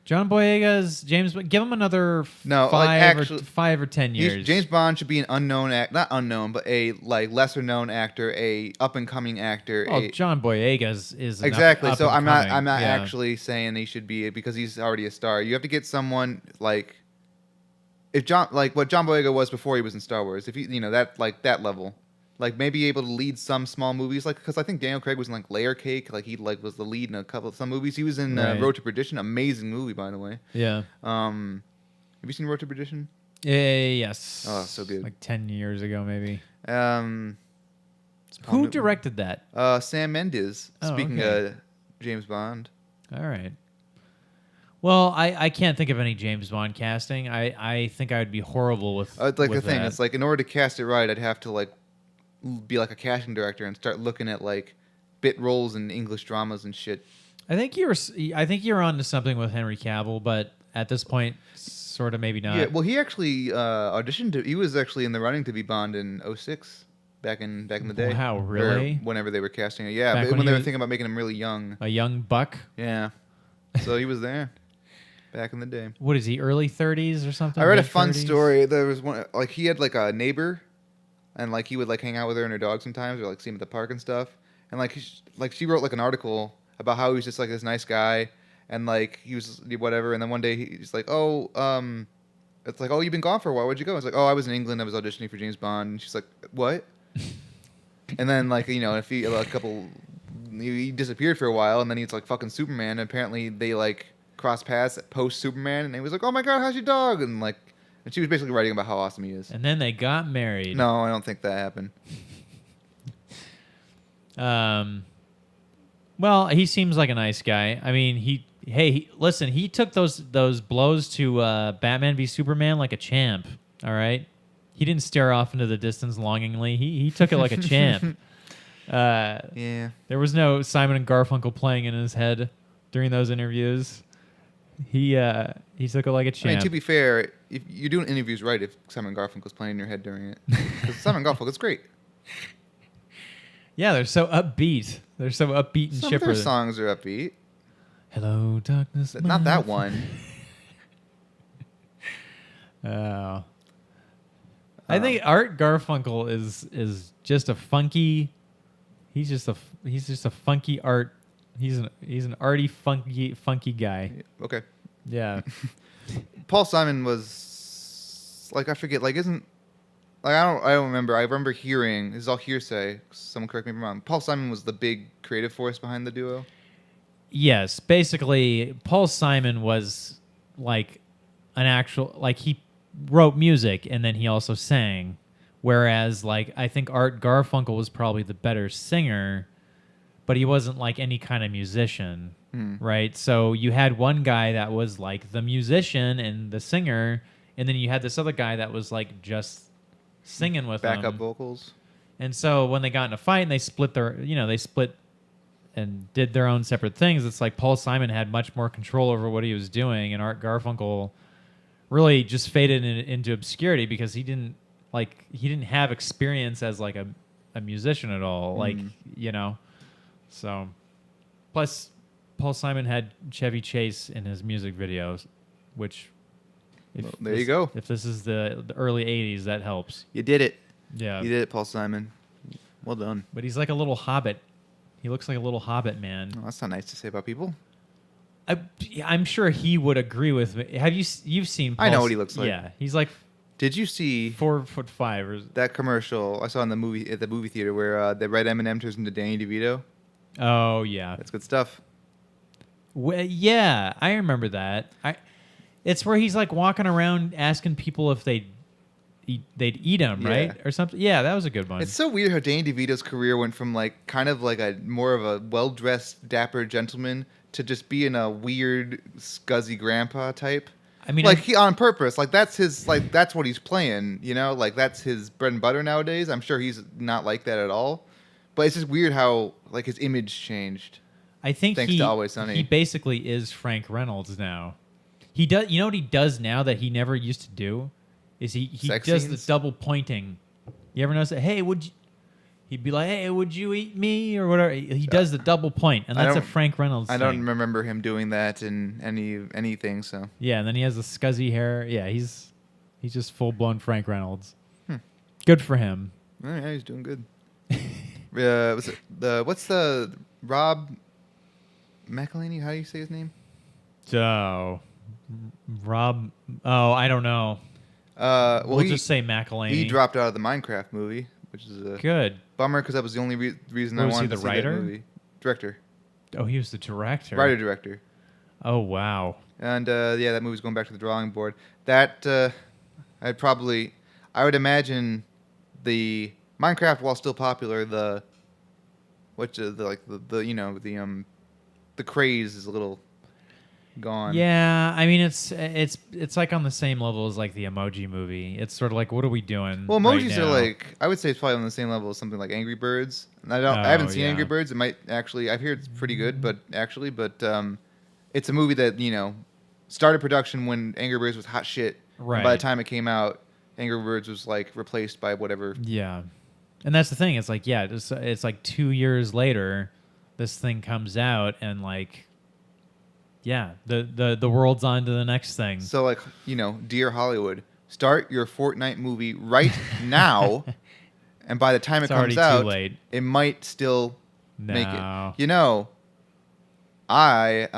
John Boyega's James. Give him another 5 or 10 years. James Bond should be an unknown not unknown, but a like lesser known actor, a up and coming actor. Oh, John Boyega's is exactly. Up so I'm not yeah. actually saying he should be because he's already a star. You have to get someone like what John Boyega was before he was in Star Wars. If that level. Like maybe able to lead some small movies, like because I think Daniel Craig was in like Layer Cake, like he was the lead in a couple of some movies. He was in Road to Perdition, amazing movie by the way. Yeah. Have you seen Road to Perdition? Yes. Oh, so good. Like 10 years ago, maybe. It's Paul Who Newman. directed that? Sam Mendes. Oh, Speaking okay. of James Bond. All right. Well, I can't think of any James Bond casting. I think I would be horrible with Like with the thing, that. it's like in order to cast it right, I'd have to like be like a casting director and start looking at like bit roles in English dramas and shit. I think you're on to something with Henry Cavill, but at this point, sort of maybe not. Yeah, well, he actually auditioned. He was actually in the running to be Bond in '06, back in the day. Wow, Or really? whenever they were casting it. Yeah, Back but when when he they were was- thinking about making him really young. A young buck. Yeah, so he was there back in the day. What is he? Early 30s or something? I read a Mid fun 30s? story. There was one like he had like a neighbor, and like he would like hang out with her and her dog sometimes, or like see him at the park and stuff. And like she wrote like an article about how he was just like this nice guy, and like he was whatever. And then one day he's like, oh, it's like, oh, you've been gone for a while. Where'd you go? It's like, oh, I was in England. I was auditioning for James Bond. And she's like, what? And then like a couple, he disappeared for a while, and then he's like fucking Superman. And apparently they like crossed paths post Superman, and he was like, oh my god, how's your dog? And like, and she was basically writing about how awesome he is. And then they got married. No, I don't think that happened. Well, he seems like a nice guy. I mean, listen, he took those blows to Batman v Superman like a champ. All right, he didn't stare off into the distance longingly. He took it like a champ. Yeah. There was no Simon and Garfunkel playing in his head during those interviews. He took it like a I champ. mean, to be fair, if you're doing interviews right, if Simon Garfunkel's playing in your head during it, because Simon Garfunkel's great. Yeah, they're so upbeat. They're so upbeat and Some of chipper. their songs are upbeat. Hello, darkness. Not my that one. Oh. I think Art Garfunkel is just a funky. He's just a funky art. He's an arty funky guy. Okay. Yeah. Paul Simon was like, I forget, like isn't like I don't remember. I remember hearing, this is all hearsay. Someone correct me if I'm wrong. Paul Simon was the big creative force behind the duo. Yes, basically, Paul Simon was like an actual, like he wrote music and then he also sang. Whereas, like, I think Art Garfunkel was probably the better singer, but he wasn't like any kind of musician, right? So you had one guy that was like the musician and the singer, and then you had this other guy that was like just singing with Backup them. vocals. And so when they got in a fight and they split and did their own separate things, it's like Paul Simon had much more control over what he was doing, and Art Garfunkel really just faded into obscurity because he didn't have experience as like a musician at all, like, you know. So plus Paul Simon had Chevy Chase in his music videos, which There you go. If this is the early 80s, that helps. You did it. Yeah. You did it, Paul Simon. Well done. But he's like a little hobbit. He looks like a little hobbit man. Oh, that's not nice to say about people. I'm sure he would agree with me. You've seen Paul I know what he looks like. Yeah, he's like Did you see 4'5" or that commercial I saw in the movie theater where the red M&M turns into Danny DeVito? Oh yeah. That's good stuff. Yeah, I remember that. It's where he's like walking around asking people if they'd eat him, Yeah. right? Or something. Yeah, that was a good one. It's so weird how Danny DeVito's career went from like kind of like a more of a well-dressed, dapper gentleman to just being a weird, scuzzy grandpa type. I mean, like he on purpose. Like that's his. Like that's what he's playing. You know, like that's his bread and butter nowadays. I'm sure he's not like that at all. But it's just weird how like his image changed. I think Thanks to Always Sunny. he basically is Frank Reynolds now. He does. You know what he does now that he never used to do? Is he Sex does scenes? the double pointing. You ever notice that? Hey, would you? He'd be like, "Hey, would you eat me?" or whatever. He does the double point, and I that's a don't- Frank Reynolds I thing. don't remember him doing that in anything. So Yeah, and then he has the scuzzy hair. Yeah, he's just full blown Frank Reynolds. Good for him. oh, yeah, he's doing good. What's the Rob McElhenney? How do you say his name? So, Rob. Oh, I don't know. Well, We'll just say McElhaney. he dropped out of the Minecraft movie, which is a Good. bummer because that was the only reason Was I he wanted the to see writer? that movie. Director, Oh, he was the director. writer-director, Oh wow. and yeah, that movie's going back to the drawing board. That I would imagine the Minecraft, while still popular, the craze is a little gone. Yeah, I mean it's like on the same level as like the Emoji Movie. It's sort of like, what are we doing? Well, right emojis are now? like, I would say it's probably on the same level as something like Angry Birds. And I haven't seen yeah. Angry Birds. It might actually, I've heard it's pretty good, but it's a movie that started production when Angry Birds was hot shit. Right. And by the time it came out, Angry Birds was like replaced by whatever. Yeah, and that's the thing. It's like, yeah, it's like 2 years later, this thing comes out, and like, yeah, the world's on to the next thing. So like, dear Hollywood, start your Fortnite movie right now, and by the time it comes already out, too late. it might still make No. it. I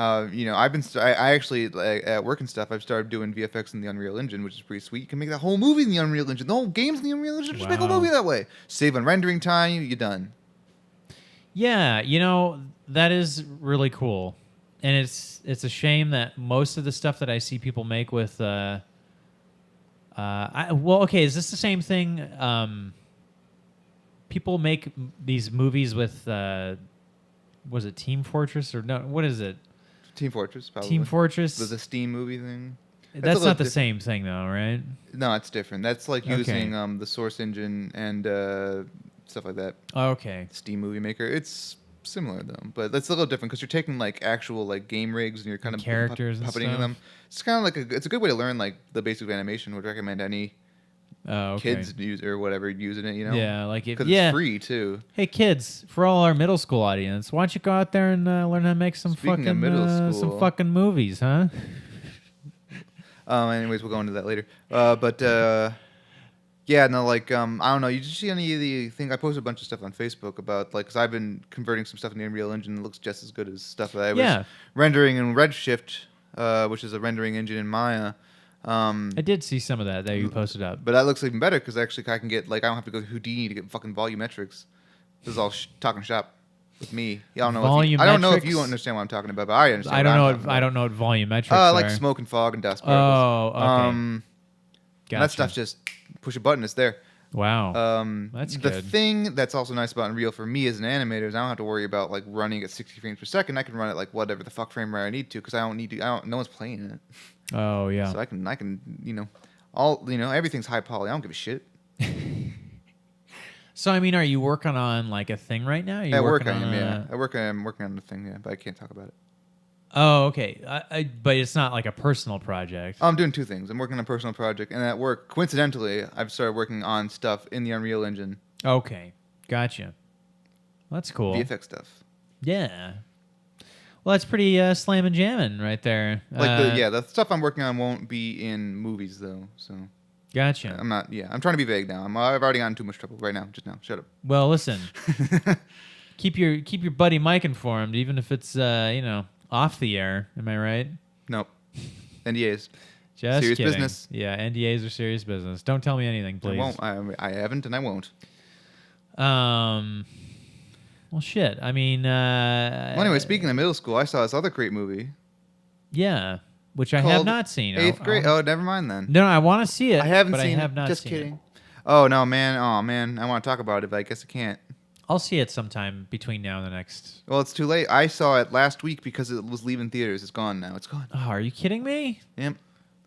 actually like, at work and stuff. I've started doing VFX in the Unreal Engine, which is pretty sweet. You can make that whole movie in the Unreal Engine, the whole game's in the Unreal Engine. Just make a Wow. movie that way. Save on rendering time. You're done. Yeah, that is really cool, and it's a shame that most of the stuff that I see people make with okay, is this the same thing? People make these movies with was it Team Fortress or no? What is it? Team Fortress, probably. Team Fortress. The Steam movie thing. That's not the same thing, though, right? No, it's different. That's like Okay. using the Source Engine and stuff like that. Okay. Steam Movie Maker. It's similar though, but that's a little different because you're taking like actual like game rigs and you're kind of Characters and puppeting stuff. them. It's kind of like it's a good way to learn like the basics of animation. Would recommend any Oh, okay. kids use or whatever using it. Yeah, like because yeah. it's free too. Hey kids, for all our middle school audience, why don't you go out there and learn how to make some Speaking of fucking middle school. some fucking movies, huh? Anyways, we'll go into that later. Yeah, no, like I don't know. You just see any of the thing? I posted a bunch of stuff on Facebook about like because I've been converting some stuff in the Unreal Engine. It looks just as good as stuff that I was Yeah. rendering in Redshift, which is a rendering engine in Maya. I did see some of that you posted up. But that looks even better because actually I can get like I don't have to go to Houdini to get fucking volumetrics. This is all talking shop with me. Yeah, I don't know. I don't know if you Volumetrics? understand what I'm talking about, but I understand. I don't know. What I don't know what volumetrics are. like smoke and fog and dust particles. Oh, okay. And Gotcha. that stuff's just push a button, it's there. Wow. That's the good. thing that's also nice about Unreal for me as an animator is I don't have to worry about like running at 60 frames per second. I can run it like whatever the fuck frame rate I need to because I don't need to. No one's playing it. Oh yeah. So I can everything's high poly. I don't give a shit. So I mean, are you working on like a thing right now? Are you At work I working am, on yeah. I'm working on the thing, yeah, but I can't talk about it. Oh, okay. But it's not like a personal project. I'm doing two things. I'm working on a personal project, and at work, coincidentally, I've started working on stuff in the Unreal Engine. Okay, gotcha. That's cool. VFX stuff. Yeah. Well, that's pretty slam and jamming right there. Like the stuff I'm working on won't be in movies though. So Gotcha. I'm not. Yeah, I'm trying to be vague now. I've already gotten too much trouble right now. Just now. Shut up. Well, listen. keep your buddy Mike informed, even if it's off the air. Am I right? Nope. NDAs. Just Serious kidding. business. Yeah, NDAs are serious business. Don't tell me anything, please. I won't. I haven't, and I won't. Well, shit. I mean. Well, anyway, speaking of middle school, I saw this other great movie. Yeah, which I have called not seen. Eighth grade. Oh, never mind then. No, I want to see it. I haven't but seen I have not Just seen kidding. it. Oh no, man. Oh man. I want to talk about it, but I guess I can't. I'll see it sometime between now and the next. Well, it's too late. I saw it last week because it was leaving theaters. It's gone now. It's gone. Oh, are you kidding me? Yep.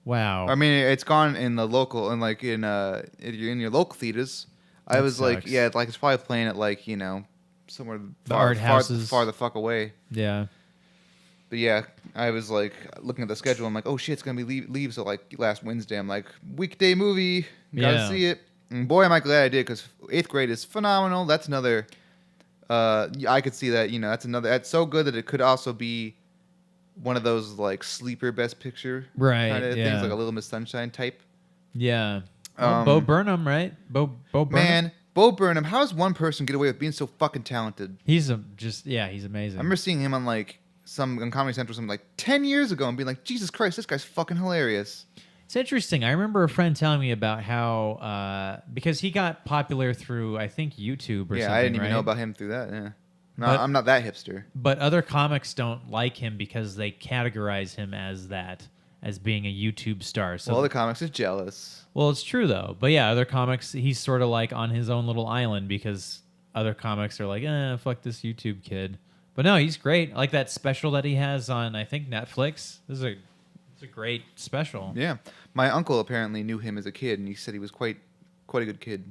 Wow. I mean, it's gone in the local and like in your local theaters. I That was like, sucks. yeah, like it's probably playing it like somewhere The art houses. far the fuck away. Yeah. But yeah, I was like looking at the schedule. I'm like, oh shit, it's gonna be leaves so like last Wednesday. I'm like, weekday movie, gotta Yeah. see it. And boy, am I glad I did because Eighth Grade is phenomenal. That's another. I could see that. That's another. That's so good that it could also be one of those like sleeper best picture Right, kind of yeah. things, like a Little Miss Sunshine type. Yeah. Bo Burnham, right? Bo Burnham. Man, Bo Burnham, how does one person get away with being so fucking talented? He's he's amazing. I remember seeing him on like on Comedy Central something like 10 years ago and being like, Jesus Christ, this guy's fucking hilarious. It's interesting. I remember a friend telling me about how because he got popular through I think YouTube or something. Yeah, I didn't even right? know about him through that. Yeah, no, But- I'm not that hipster. But other comics don't like him because they categorize him as that. as being a YouTube star. So Well, the comics is jealous. well, it's true though. But yeah, other comics, he's sort of like on his own little island because other comics are like, fuck this YouTube kid. But no, he's great. I like that special that he has on, I think, Netflix. It's a great special. Yeah, my uncle apparently knew him as a kid, and he said he was quite a good kid.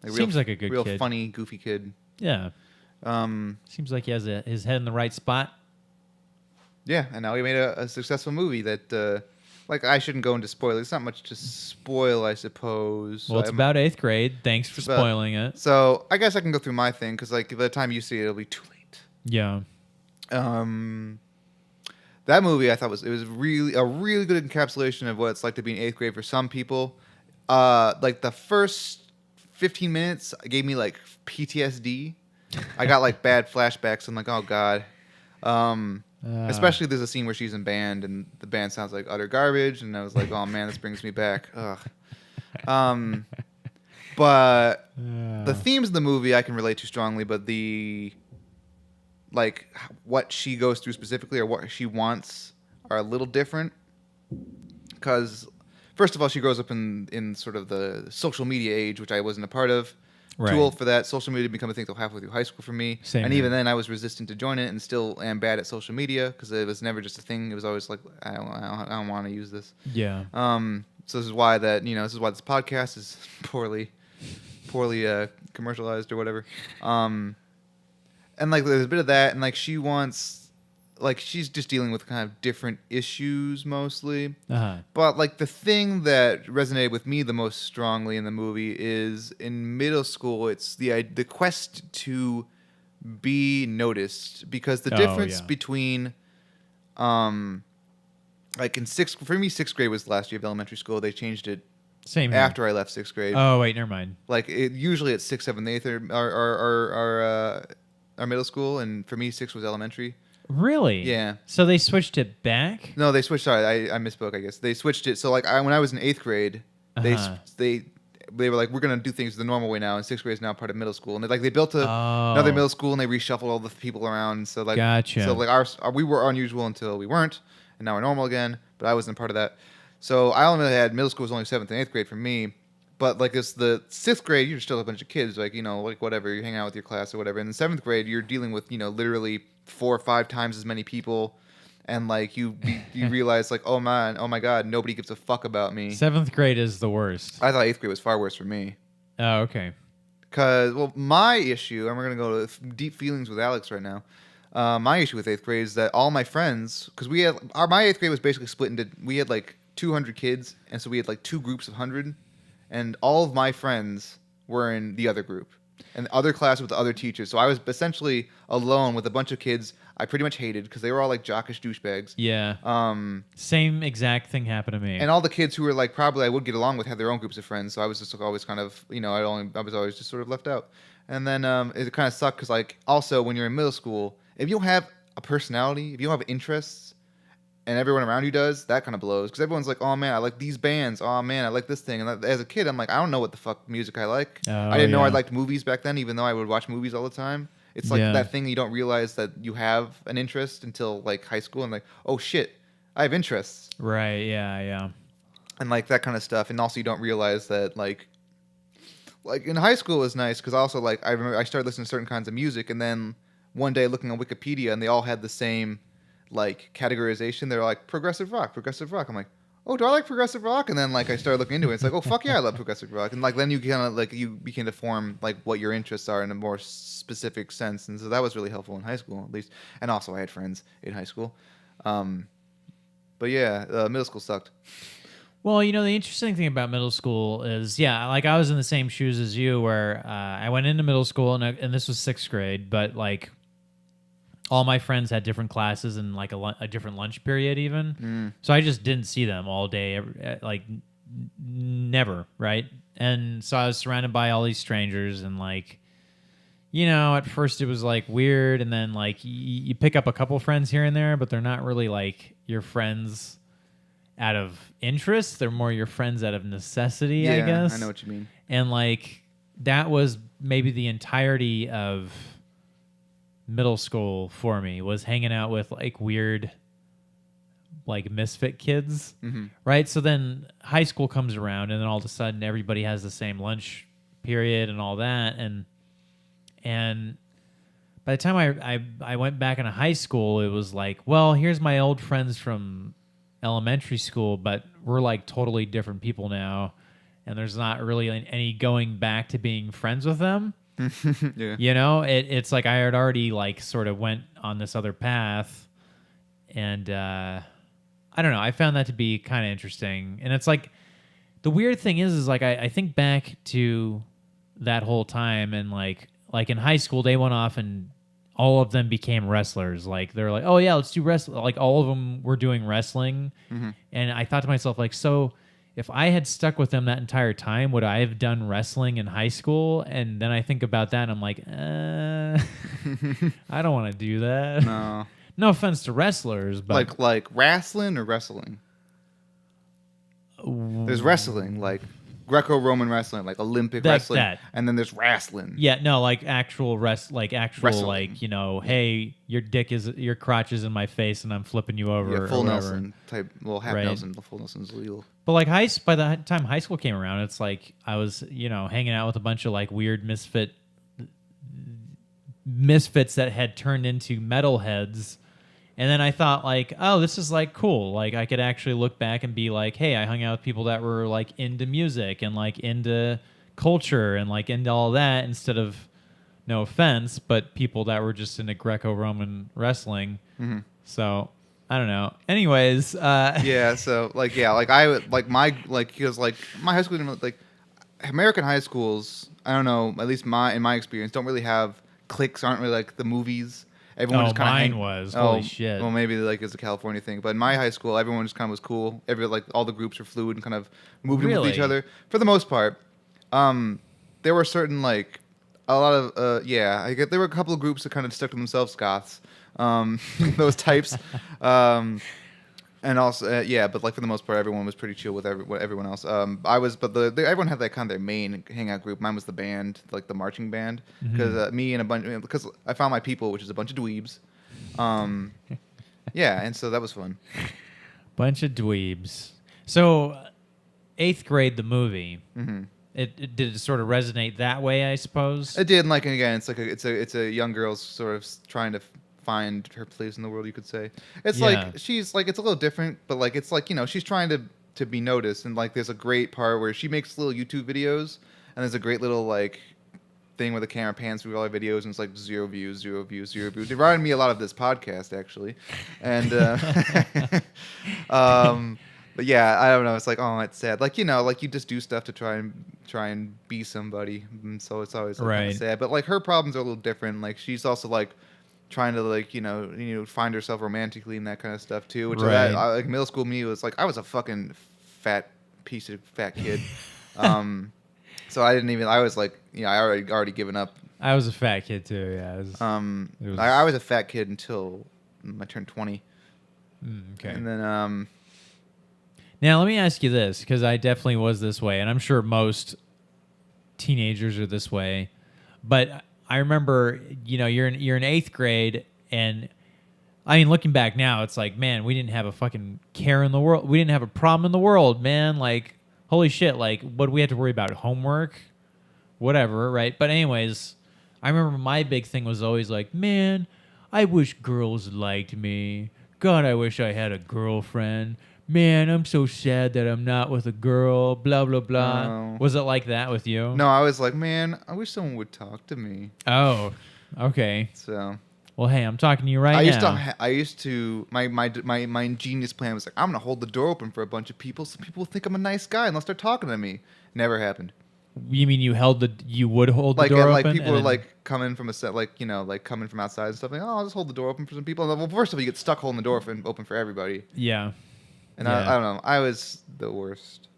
Seems like a good real kid. funny, goofy kid. Yeah. Seems like he has his head in the right spot. Yeah, and now he made a successful movie that, like, I shouldn't go into spoilers. It's not much to spoil, I suppose. Well, it's about 8th grade. Thanks for spoiling it. So I guess I can go through my thing because, like, by the time you see it, it'll be too late. Yeah. That movie I thought was really a really good encapsulation of what it's like to be in 8th grade for some people. Like the first 15 minutes gave me like PTSD. I got like bad flashbacks. I'm like, oh god. Especially there's a scene where she's in band and the band sounds like utter garbage, and I was like, oh man, this brings me back. Ugh. But the themes of the movie I can relate to strongly, but the like what she goes through specifically or what she wants are a little different. Because first of all, she grows up in sort of the social media age, which I wasn't a part of. Right. Too old for that. Social media become a thing till halfway through high school for me. Same and here. even then, I was resistant to join it, and still am bad at social media because it was never just a thing. It was always like, I don't want to use this. Yeah. So this is why this podcast is poorly commercialized or whatever. And like there's a bit of that, and like she wants. Like, she's just dealing with kind of different issues mostly. Uh-huh. But, like, the thing that resonated with me the most strongly in the movie is in middle school, it's the quest to be noticed. Because the difference between, like, for me, sixth grade was the last year of elementary school. They changed it Same here. after I left sixth grade. Oh, wait, never mind. Like, usually it's 6th, 7th, 8th are middle school. And for me, 6th was elementary. Really? Yeah. So they switched it back? No, they switched. Sorry, I misspoke. I guess they switched it. So like, when I was in 8th grade, they were like, we're gonna do things the normal way now, and 6th grade is now part of middle school. And they built another middle school, and they reshuffled all the people around. So like, gotcha. So like we were unusual until we weren't, and now we're normal again. But I wasn't part of that. So I only had middle school was only 7th and 8th grade for me. But like it's the 6th grade, you're still a bunch of kids, like like whatever, you hang out with your class or whatever. And in 7th grade, you're dealing with literally 4 or 5 times as many people, and like you realize like oh my god, nobody gives a fuck about me. 7th grade is the worst. I thought 8th grade was far worse for me. Oh, okay. Because my issue, and we're gonna go to deep feelings with Alex right now. My issue with 8th grade is that all my friends, because my 8th grade was basically split into, we had like 200 kids, and so we had like 2 groups of 100. And all of my friends were in the other group, and the other class with the other teachers. So I was essentially alone with a bunch of kids I pretty much hated because they were all like jockish douchebags. Yeah. Same exact thing happened to me. And all the kids who were like probably I would get along with had their own groups of friends. So I was just always kind of I was always just sort of left out. And then it kind of sucked because like also when you're in middle school, if you don't have a personality, if you don't have interests, and everyone around you does, that kind of blows. Because everyone's like, oh, man, I like these bands. Oh, man, I like this thing. And as a kid, I'm like, I don't know what the fuck music I like. I didn't know I liked movies back then, even though I would watch movies all the time. It's like that thing you don't realize that you have an interest until, like, high school. And like, oh, shit, I have interests. Right, yeah. And, like, that kind of stuff. And also you don't realize that, like in high school it was nice because also, like, I remember I started listening to certain kinds of music. And then one day looking on Wikipedia, and they all had the same like categorization. They're like progressive rock. I'm like, oh, do I like progressive rock? And then like I started looking into it. It's like, oh fuck yeah, I love progressive rock. And like then you kind of like you begin to form like what your interests are in a more specific sense. And so that was really helpful in high school at least. And also I had friends in high school. But yeah, middle school sucked. Well, the interesting thing about middle school is, like I was in the same shoes as you, where I went into middle school and this was 6th grade, but like all my friends had different classes and like a different lunch period even. So I just didn't see them all day, like never, right? And so I was surrounded by all these strangers and like, at first it was like weird. And then like you pick up a couple friends here and there, but they're not really like your friends out of interest. They're more your friends out of necessity, I guess. I know what you mean. And like that was maybe the entirety of middle school for me, was hanging out with like weird like misfit kids, right? So then high school comes around, and then all of a sudden everybody has the same lunch period and all that, and by the time I went back into high school, it was like, well, here's my old friends from elementary school, but we're like totally different people now, and there's not really any going back to being friends with them. Yeah. You know, it's like I had already like sort of went on this other path, and I don't know. I found that to be kind of interesting, and it's like the weird thing is like I think back to that whole time, and like in high school they went off and all of them became wrestlers. Like they're like, oh yeah, let's do wrestling. Like all of them were doing wrestling, and I thought to myself like, so. If I had stuck with them that entire time, would I have done wrestling in high school? And then I think about that, and I'm like, I don't want to do that. No. No offense to wrestlers, but like wrestling or wrestling. There's wrestling, like Greco-Roman wrestling, like Olympic wrestling, and then there's wrestling. Yeah, no, like actual wrestling. Like, you know, hey, your crotch is in my face, and I'm flipping you over. Yeah, full or Nelson type. Well, half Nelson. The full Nelson's illegal. But like by the time high school came around, it's like I was, you know, hanging out with a bunch of like weird misfits that had turned into metalheads. And then I thought like, oh, this is like cool. Like I could actually look back and be like, hey, I hung out with people that were like into music and like into culture and like into all that instead of, no offense, but people that were just into Greco-Roman wrestling. So I don't know. Anyways, yeah. So like, yeah, like I would like my like because like my high school didn't like American high schools. I don't know. At least in my experience, don't really have cliques. Aren't really like the movies. Everyone just kind of was. Holy shit. Well, maybe like it's a California thing, but in my high school, everyone just kind of was cool. Like all the groups were fluid and kind of moved in with each other for the most part. There were certain like a lot of there were a couple of groups that kind of stuck to themselves, goths, those types, and also but like for the most part, everyone was pretty chill with everyone else. Everyone had that kind of their main hangout group. Mine was the band, like the marching band, because me and a bunch because I found my people, which is a bunch of dweebs. Yeah, and so that was fun. Bunch of dweebs. So, 8th grade, the movie. It did it sort of resonate that way, I suppose. It did, and like again, it's a young girl sort of trying to find her place in the world, you could say. It's like she's like it's a little different, but like it's like, you know, she's trying to be noticed, and like there's a great part where she makes little YouTube videos, and there's a great little like thing where the camera pans through all her videos, and it's like 0 views, 0 views, 0 views. It reminded me a lot of this podcast actually, and but yeah, I don't know. It's like, oh, it's sad. Like, you know, like you just do stuff to try and be somebody, and so it's always like, kind of sad. But like her problems are a little different. Like she's also like trying to like you know find herself romantically and that kind of stuff too. Which like middle school me was like I was a fucking fat kid. So I didn't even. I was like, you know, I already given up. I was a fat kid too. Yeah. I was a fat kid until I turned 20. Okay. And then now let me ask you this, because I definitely was this way, and I'm sure most teenagers are this way. But I remember, you know, you're in 8th grade, and I mean, looking back now, it's like, man, we didn't have a fucking care in the world. We didn't have a problem in the world, man. Like, holy shit, like, what do we have to worry about? Homework? Whatever, right? But anyways, I remember my big thing was always like, man, I wish girls liked me. God, I wish I had a girlfriend. Man, I'm so sad that I'm not with a girl, blah, blah, blah. No. Was it like that with you? No, I was like, man, I wish someone would talk to me. Oh, okay. So... Well, hey, I'm talking to you right now. I used to. My ingenious plan was like, I'm gonna hold the door open for a bunch of people, so people will think I'm a nice guy and they'll start talking to me. Never happened. You mean you would hold the door open? Like people were like coming from a set, like you know, like coming from outside and stuff. Like, oh, I'll just hold the door open for some people. And then, well, first of all, you get stuck holding the door open for everybody. Yeah. And I don't know. I was the worst.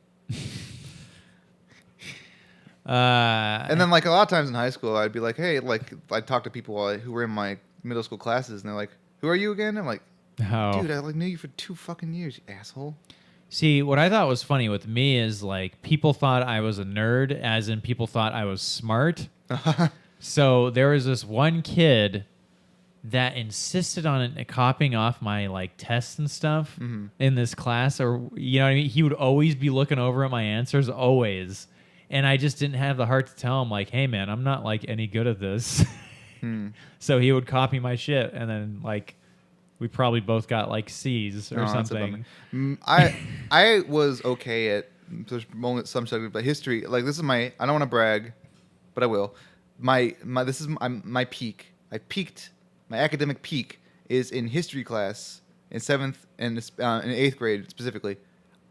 And then like a lot of times in high school, I'd be like, hey, like I'd talk to people who were in my middle school classes, and they're like, who are you again? I'm like, dude, I like knew you for 2 fucking years, you asshole. See, what I thought was funny with me is like people thought I was a nerd, as in people thought I was smart. So there was this one kid that insisted on copying off my like tests and stuff in this class, or you know what I mean. He would always be looking over at my answers, always, and I just didn't have the heart to tell him like, "Hey, man, I'm not like any good at this." So he would copy my shit, and then like we probably both got like C's or something. I was okay at some subject, but history. Like this is my. I don't want to brag, but I will. This is my peak. I peaked. My academic peak is in history class in 7th and in 8th grade specifically.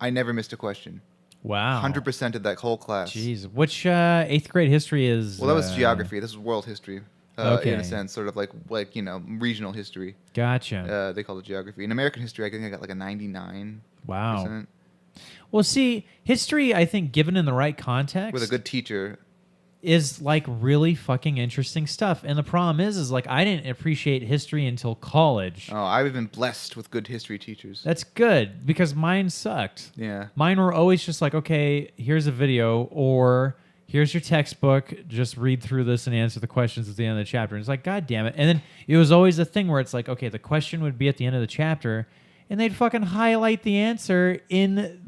I never missed a question. Wow. 100% of that whole class. Jeez. Which 8th grade history is? Well, that was geography. This was world history. Okay. In a sense, sort of like regional history. Gotcha. They call it geography. In American history, I think I got like a 99%. Wow. Well, see, history, I think, given in the right context, With a good teacher. is like really fucking interesting stuff. And the problem is like I didn't appreciate history until college. Oh, I've been blessed with good history teachers. That's good because mine sucked. Yeah. Mine were always just like, okay, here's a video, or here's your textbook. Just read through this and answer the questions at the end of the chapter. And it's like, God damn it. And then it was always a thing where it's like, okay, the question would be at the end of the chapter, and they'd fucking highlight the answer in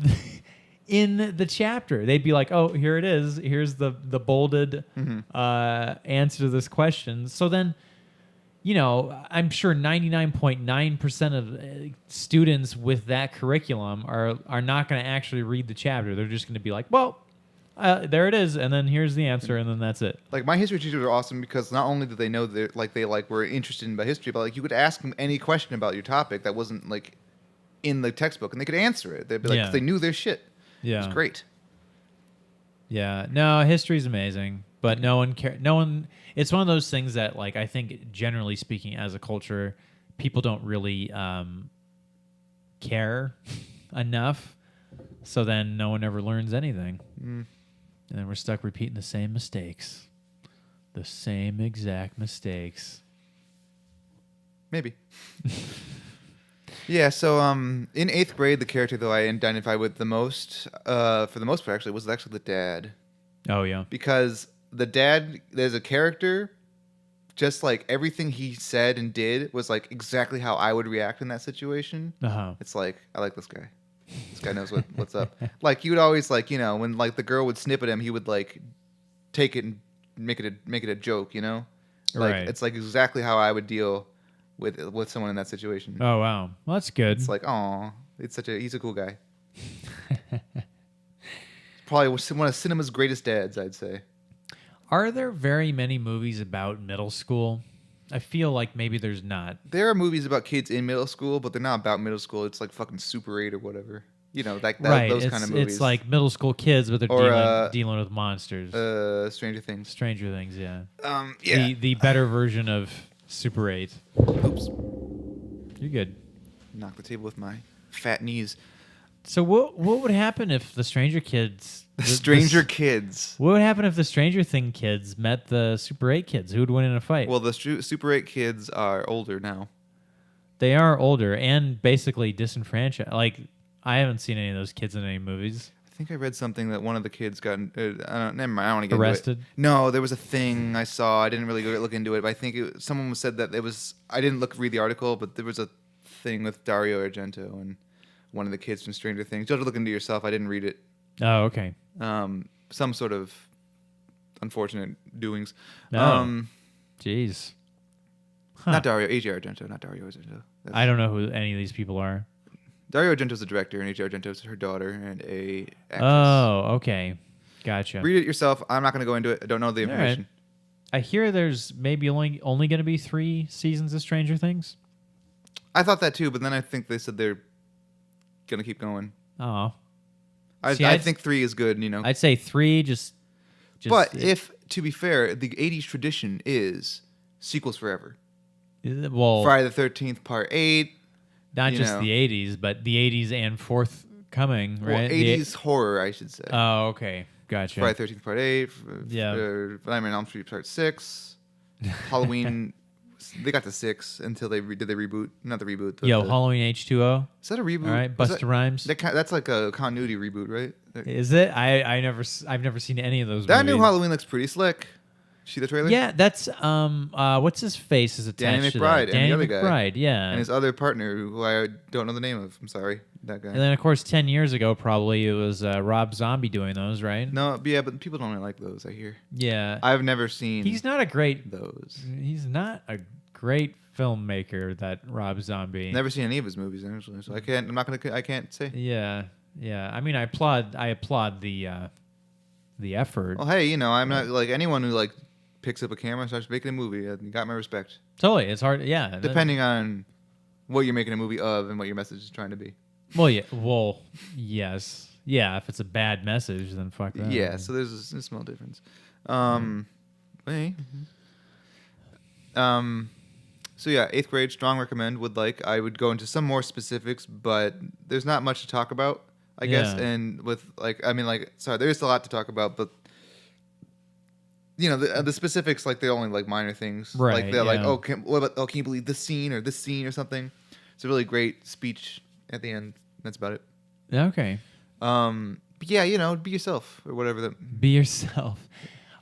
the chapter. They'd be like, oh, here it is. Here's the bolded answer to this question. So then, you know, I'm sure 99.9% of students with that curriculum are not going to actually read the chapter. They're just going to be like, well, there it is, and then here's the answer, and then that's it. Like my history teachers are awesome because not only did they know that they were interested in history, but like you could ask them any question about your topic that wasn't like in the textbook, and they could answer it. They'd be like, 'cause they knew their shit. Yeah, it was great. Yeah, no, history's amazing, but no one care. No one. It's one of those things that, like, I think generally speaking, as a culture, people don't really care enough. So then, no one ever learns anything, and then we're stuck repeating the same mistakes, the same exact mistakes. Maybe. Yeah, so in 8th grade, the character that I identified with the most, for the most part, actually, was actually the dad. Oh, yeah. Because the dad, there's a character, just like everything he said and did was like exactly how I would react in that situation. Uh-huh. It's like, I like this guy. This guy knows what's up. Like, he would always, like, you know, when like the girl would snip at him, he would like take it and make it a joke, you know? Like, Right. It's like exactly how I would deal with someone in that situation. Oh, wow. Well, that's good. It's like, oh, he's a cool guy. Probably one of cinema's greatest dads, I'd say. Are there very many movies about middle school? I feel like maybe there's not. There are movies about kids in middle school, but they're not about middle school. It's like fucking Super 8 or whatever. You know, like Right. those kind of movies. It's like middle school kids, but they're dealing with monsters. Stranger Things. Stranger Things, yeah. Yeah. The better version of Super 8. Oops. You're good. Knock the table with my fat knees. So what would happen if the Stranger Kids... Kids. What would happen if the Stranger Thing kids met the Super 8 kids? Who would win in a fight? Well, the Super 8 kids are older now. They are older and basically disenfranchised. Like, I haven't seen any of those kids in any movies. I think I read something that one of the kids got... never mind, I don't want to get arrested? into it. No, there was a thing I saw. I didn't really look into it, but I think someone said that it was... I didn't read the article, but there was a thing with Dario Argento and one of the kids from Stranger Things. You'll have to look into it yourself. I didn't read it. Oh, okay. Some sort of unfortunate doings. Oh. Jeez. Huh. Not Dario, A.J. Argento, not Dario Argento. I don't know who any of these people are. Dario Argento's the director, and A.J. Argento's her daughter and a actress. Oh, okay. Gotcha. Read it yourself. I'm not going to go into it. I don't know the information. Right. I hear there's maybe only going to be 3 seasons of Stranger Things. I thought that too, but then I think they said they're going to keep going. Oh. I think 3 is good, you know. I'd say 3 just But if, to be fair, the 80s tradition is sequels forever. Well, Friday the 13th, part 8. Not just the 80s, but the 80s and forthcoming, right? Well, 80s horror, I should say. Oh, okay. Gotcha. Friday the 13th, part 8. Yeah. Nightmare on Elm Street, part 6. Halloween... They got to 6 until they did the reboot. Not the reboot. Halloween H2O. Is that a reboot? All right, Busta Rhymes. That's like a continuity reboot, right? Is it? I've never seen any of those. That movies. new Halloween looks pretty slick. See the trailer? Yeah, that's what's his face is attached Danny to McBride that. and the other guy. McBride, yeah. And his other partner, who I don't know the name of. I'm sorry, that guy. And then of course 10 years ago probably it was Rob Zombie doing those, right? No, yeah, but people don't really like those. I hear. Yeah. I've never seen. He's not a great those. He's not a great filmmaker, that Rob Zombie. Never seen any of his movies actually, so I can't. I'm not gonna. I can't say. Yeah. Yeah. I mean, I applaud the effort. Well, hey, I'm not like anyone who like picks up a camera and starts making a movie. You got my respect. Totally. It's hard. Yeah. Depending on what you're making a movie of and what your message is trying to be. Well, yeah. Well, yes. Yeah. If it's a bad message, then fuck that. Yeah. So there's a small difference. Hey. So yeah, 8th grade, strong recommend. I would go into some more specifics, but there's not much to talk about, I guess. And with sorry, there is a lot to talk about, but the specifics, like they're only like minor things. Right. Like they're like, oh, can you believe this scene or something? It's a really great speech at the end. That's about it. Okay. But yeah, be yourself or whatever. Be yourself.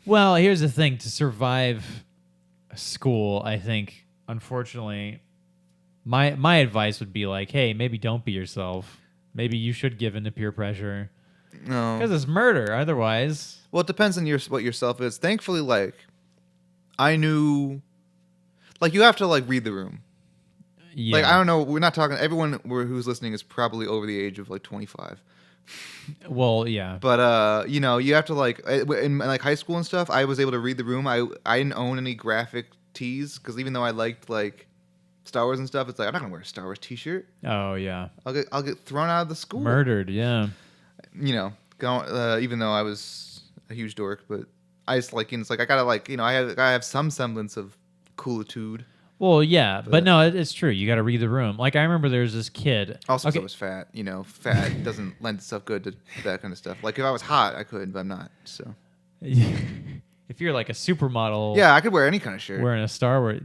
Well, here's the thing: to survive school, I think, unfortunately, my advice would be like, hey, maybe don't be yourself. Maybe you should give in to peer pressure. No, because it's murder. Otherwise, well, it depends on what yourself is. Thankfully, like, I knew, like, you have to like read the room. yeah. Like, I don't know. We're not talking. Everyone who's listening is probably over the age of like 25. Well, yeah. But you have to like in like high school and stuff. I was able to read the room. I didn't own any graphic tees because even though I liked like Star Wars and stuff, it's like I'm not gonna wear a Star Wars T-shirt. Oh yeah. I'll get thrown out of the school. Murdered. Yeah. Even though I was a huge dork, but I just like it's like I gotta like I have some semblance of coolitude. Well, yeah, but no, it's true. You got to read the room. Like I remember there's this kid. Also, because I was fat. Fat doesn't lend itself good to that kind of stuff. Like if I was hot, I could, but I'm not. So if you're like a supermodel, yeah, I could wear any kind of shirt. Wearing a Star Wars,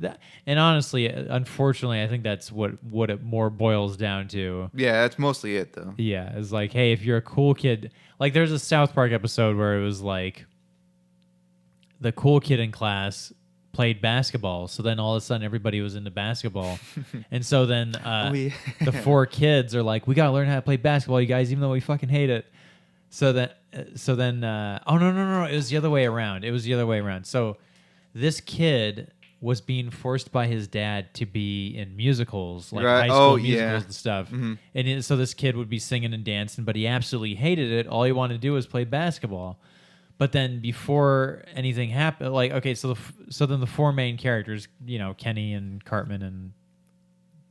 and honestly, unfortunately, I think that's what it more boils down to. Yeah, that's mostly it, though. Yeah, it's like, hey, if you're a cool kid, like there's a South Park episode where it was like the cool kid in class played basketball, so then all of a sudden everybody was into basketball, and so then the 4 kids are like, we gotta learn how to play basketball, you guys, even though we fucking hate it. So then oh no, it was the other way around. So this kid was being forced by his dad to be in musicals, like high school musicals and stuff. Mm-hmm. And so this kid would be singing and dancing, but he absolutely hated it. All he wanted to do was play basketball. But then before anything happened, like, okay, so then the 4 main characters, Kenny and Cartman and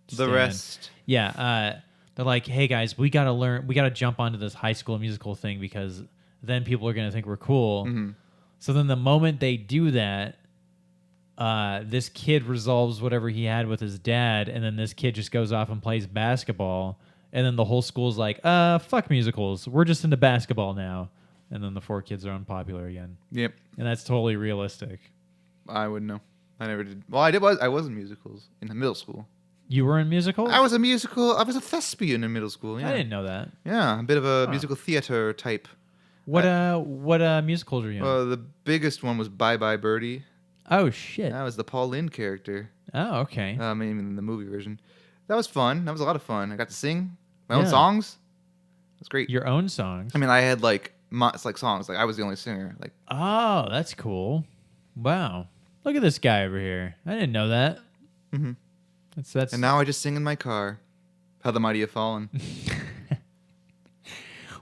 Stan, the rest. Yeah. They're like, hey guys, we got to jump onto this high school musical thing because then people are going to think we're cool. Mm-hmm. So then the moment they do that, this kid resolves whatever he had with his dad, and then this kid just goes off and plays basketball. And then the whole school's like, fuck musicals. We're just into basketball now. And then the 4 kids are unpopular again. Yep. And that's totally realistic. I wouldn't know. I never did. Well, I was in musicals in the middle school. You were in musicals? I was a thespian in middle school. Yeah. I didn't know that. Yeah, a bit of a musical theater type. What musicals were you in? The biggest one was Bye Bye Birdie. Oh shit. That was the Paul Lynde character. Oh, okay. Maybe in the movie version. That was fun. That was a lot of fun. I got to sing my own songs. It was great. Your own songs? I mean, I had like songs. Like I was the only singer. Like, oh, that's cool. Wow. Look at this guy over here. I didn't know that. Mm-hmm. That's. And now I just sing in my car. How the mighty have fallen.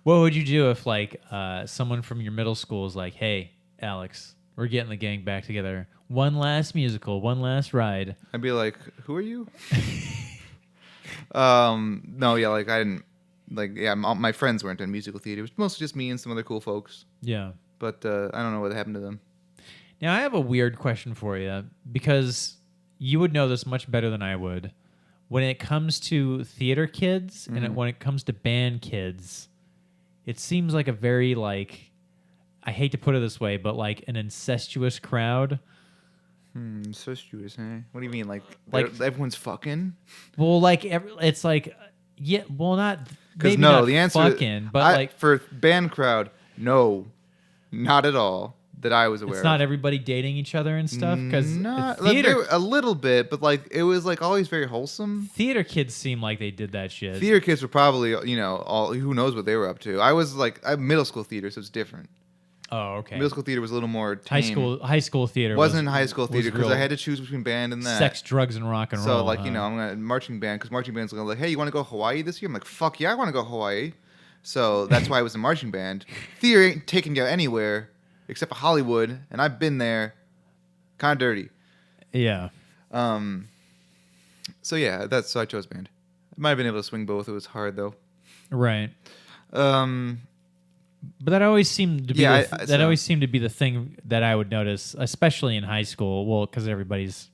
What would you do if like someone from your middle school is like, hey, Alex, we're getting the gang back together. One last musical, one last ride. I'd be like, who are you? No, yeah, like I didn't. Like, yeah, my friends weren't in musical theater. It was mostly just me and some other cool folks. Yeah. But I don't know what happened to them. Now, I have a weird question for you because you would know this much better than I would. When it comes to theater kids and when it comes to band kids, it seems like a very, like, I hate to put it this way, but like an incestuous crowd. Incestuous, eh? What do you mean? Like everyone's fucking? Well, like, it's like... Yeah, well, not because no. Not the answer, fucking, but like for band crowd, no, not at all. that I was aware It's not of. everybody dating each other and stuff because Not like, theater a little bit, but like it was like always very wholesome. theater kids seem like they did that shit. Theater kids were probably, all who knows what they were up to. I was like middle school theater, so it's different. Oh, okay. Middle school theater was a little more tame. High school theater Wasn't in high school theater because real I had to choose between band and that. sex, drugs, and rock and So roll. like I'm gonna marching band because marching band's like, hey, you want to go Hawaii this year? I'm like, fuck yeah, I want to go Hawaii. So that's why I was in marching band. Theater ain't taking you anywhere except for Hollywood, and I've been there. Kind of dirty. Yeah. So yeah, so I chose band. I might have been able to swing both. It was hard though. Right. Um, But that always seemed to be Yeah, that always seemed to be the thing that I would notice, especially in high school. Well, because everybody's,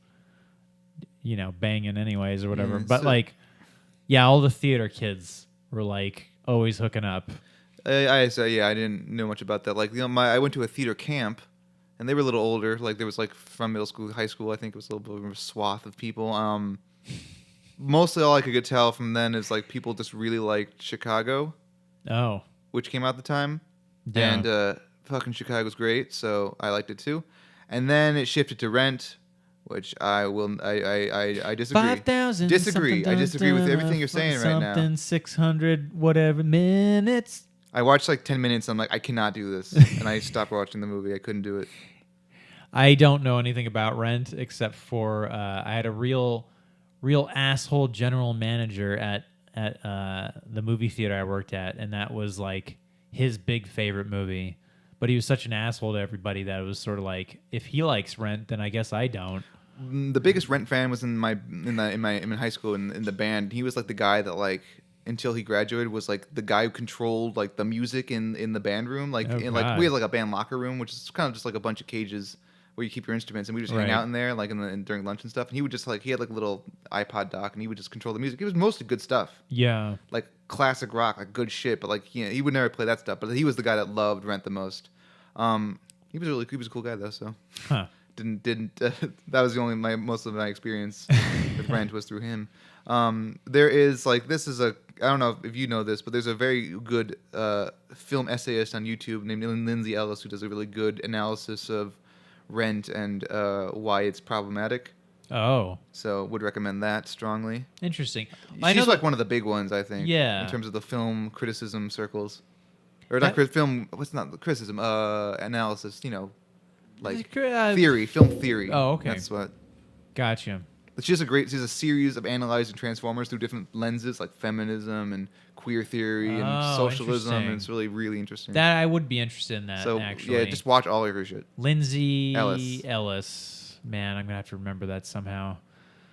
banging anyways or whatever. But all the theater kids were like always hooking up. I didn't know much about that. Like I went to a theater camp, and they were a little older. Like there was like from middle school, high school. I think it was a little bit of a swath of people. Mostly all I could tell from then is like people just really liked Chicago. Oh. Which came out at the time. Yeah. And fucking Chicago's great, so I liked it too. And then it shifted to Rent, which I disagree. 5,000. Disagree. I disagree with everything you're saying right now. Something 600 whatever minutes. I watched like 10 minutes and I'm like, I cannot do this. And I stopped watching the movie. I couldn't do it. I don't know anything about Rent except for I had a real asshole general manager at the movie theater I worked at, and that was like his big favorite movie. But he was such an asshole to everybody that it was sort of like, if he likes Rent, then I guess I don't. The biggest Rent fan was in high school in the band. He was like the guy that like until he graduated was like the guy who controlled like the music in the band room. Like Oh, in like God. we had like a band locker room, which is kind of just like a bunch of cages where you keep your instruments, and we just hang Right. out in there like during lunch and stuff. And he would just like he had like a little iPod dock, and he would just control the music. It was mostly good stuff. Yeah. Like classic rock, like good shit, but like he would never play that stuff. But he was the guy that loved Rent the most. He was a cool guy though. So Huh. didn't that was the only most of my experience with Rent was through him. There is like I don't know if you know this, but there's a very good film essayist on YouTube named Lindsay Ellis who does a really good analysis of Rent and why it's problematic. Oh. So would recommend that strongly. Interesting. She's like one of the big ones, I think. Yeah. In terms of the film criticism circles, or not film. What's not criticism? Analysis. Like theory, film theory. Oh, okay. That's what. Gotcha. She's a series of analyzing Transformers through different lenses, like feminism and queer theory and Oh, socialism, and interesting. it's really, really interesting. That I would be interested in that, so actually. yeah, just watch all of her shit. Lindsay Ellis. Ellis. Man, I'm going to have to remember that somehow.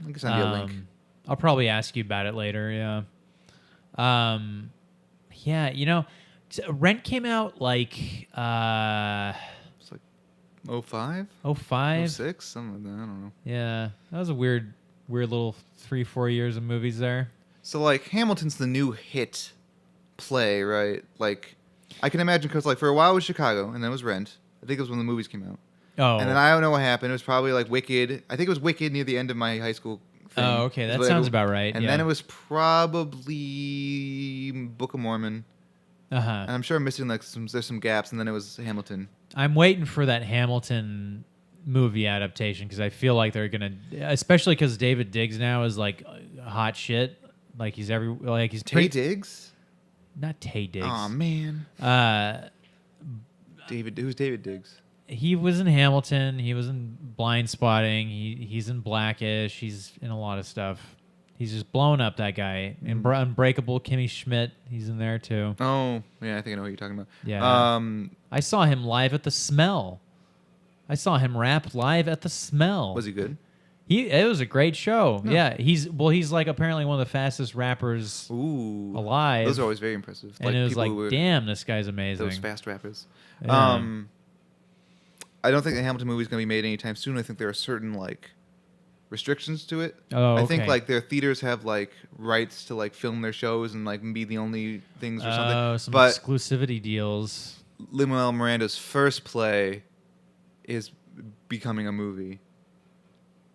I can send you a link. I'll probably ask you about it later, yeah. Rent came out like It's like 05? 05. 06? Something like that. I don't know. Yeah, that was a weird little 3-4 years of movies there. So, like, Hamilton's the new hit play, right? Like, I can imagine, because, like, for a while it was Chicago, and then it was Rent. I think it was when the movies came out. Oh. And then I don't know what happened. It was probably, like, Wicked. I think it was Wicked near the end of my high school thing. Oh, okay. That But sounds about right. And yeah. then it was probably Book of Mormon. Uh-huh. And I'm sure I'm missing, like, there's some gaps, and then it was Hamilton. I'm waiting for that Hamilton movie adaptation because I feel like they're gonna, especially because David Diggs now is like hot shit. Like he's Tay Diggs? not Tay Diggs. Oh man. Who's David Diggs? He was in Hamilton. He was in Blind Spotting. He's in Blackish. He's in a lot of stuff. He's just blowing up, that guy. Unbreakable Kimmy Schmidt. He's in there too. Oh yeah, I think I know what you're talking about. Yeah. I saw him live at the Smell. I saw him rap live at the Smell. Was he good? It was a great show. No. Yeah, he's like apparently one of the fastest rappers Ooh, alive. Those are always very impressive. and it was people like, who were damn, this guy's amazing. those fast rappers. Yeah. I don't think the Hamilton movie is going to be made anytime soon. I think there are certain like restrictions to it. Oh, I think okay. like their theaters have like rights to like film their shows and like be the only things or something. Oh, some But exclusivity deals. Lin-Manuel Miranda's first play is becoming a movie.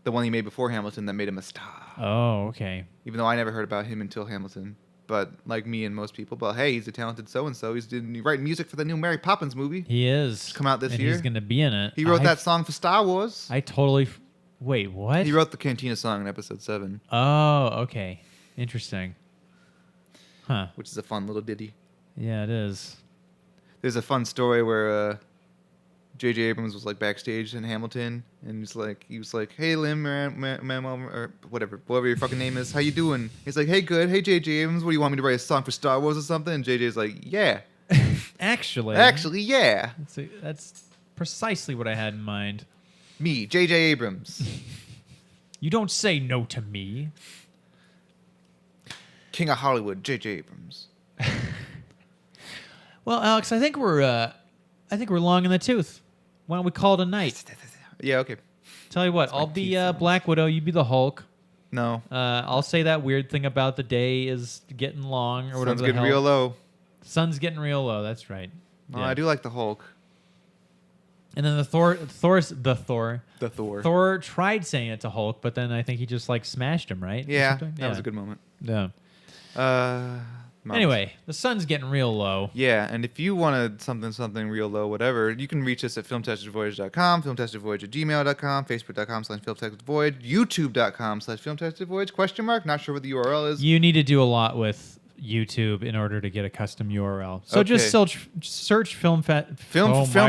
The one he made before Hamilton that made him a star. Oh, okay. Even though I never heard about him until Hamilton. but like me and most people. But hey, he's a talented so-and-so. He's writing music for the new Mary Poppins movie. He is. Come out this and year. He's going to be in it. He wrote that song for Star Wars. I totally... Wait, what? He wrote the Cantina song in episode 7. Oh, okay. Interesting. Huh. Which is a fun little ditty. Yeah, it is. There's a fun story where J.J. Abrams was like backstage in Hamilton, and he was like, "Hey, Lim, or whatever your fucking name is, how you doing?" He's like, "Hey, good. Hey, J.J. Abrams, what do you want me to write a song for Star Wars or something?" And J.J.'s like, "Yeah, actually, yeah." That's precisely what I had in mind. Me, J.J. Abrams, You don't say no to me. King of Hollywood, J.J. Abrams. Well, Alex, I think we're long in the tooth. Why don't we call it a night? Yeah, okay. Tell you what, I'll be Black Widow. You be the Hulk. No, I'll say that weird thing about the day is getting long or whatever. sun's getting real low. Sun's getting real low. That's right. Oh, I do like the Hulk. And then Thor tried saying it to Hulk, but then I think he just like smashed him, right? Yeah, that was a good moment. Yeah. Mouse. Anyway, the sun's getting real low. Yeah, and if you wanted something real low, whatever, you can reach us at filmtastedvoyage.com, filmtastedvoyage@gmail.com, facebook.com/filmtastedvoyage, youtube.com/filmtastedvoyage, ? Not sure what the URL is. You need to do a lot with YouTube in order to get a custom URL. So just search Oh my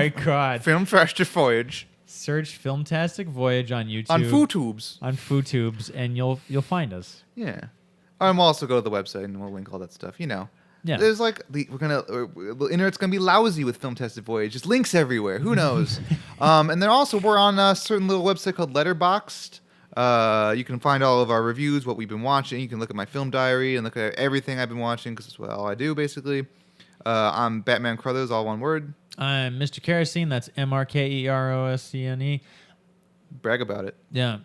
God. Filmtastic Voyage. Search Filmtastic Voyage on YouTube. On FooTubes. On FooTubes, and you'll find us. Yeah. We'll also go to the website and we'll link all that stuff. You know. Yeah. There's like the internet's gonna be lousy with Filmtastic Voyage. Just links everywhere. Who knows? And then also we're on a certain little website called Letterboxd. You can find all of our reviews, what we've been watching. You can look at my film diary and look at everything I've been watching because that's all I do basically. I'm Batman Crothers, all one word. I'm Mr. Kerosene. That's MrKeroscne. Brag about it. Yeah.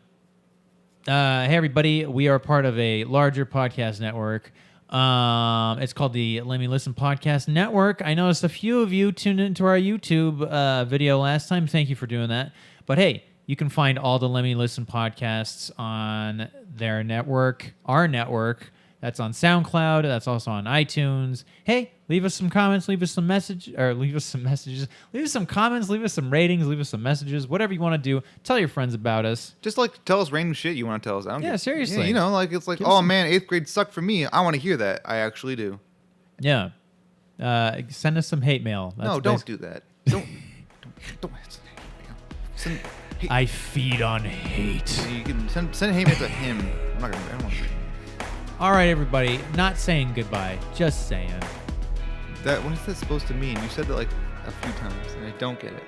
Hey, everybody. We are part of a larger podcast network. It's called the Let Me Listen Podcast Network. I noticed a few of you tuned into our YouTube video last time. Thank you for doing that. But hey, you can find all the Let Me Listen podcasts on their network, our network. That's on SoundCloud. That's also on iTunes. Hey, leave us some comments. Leave us some messages. Leave us some comments. Leave us some ratings. Leave us some messages. Whatever you want to do. Tell your friends about us. Just like tell us random shit you want to tell us. Seriously. Yeah, you know, like it's like, oh man, 8th grade sucked for me. I want to hear that. I actually do. Yeah. Send us some hate mail. No, don't do that. Don't. Send hate. I feed on hate. You can send hate mail to him. I'm not gonna. I don't want to. All right, everybody. Not saying goodbye. Just saying. What is that supposed to mean? You said that like a few times, and I don't get it.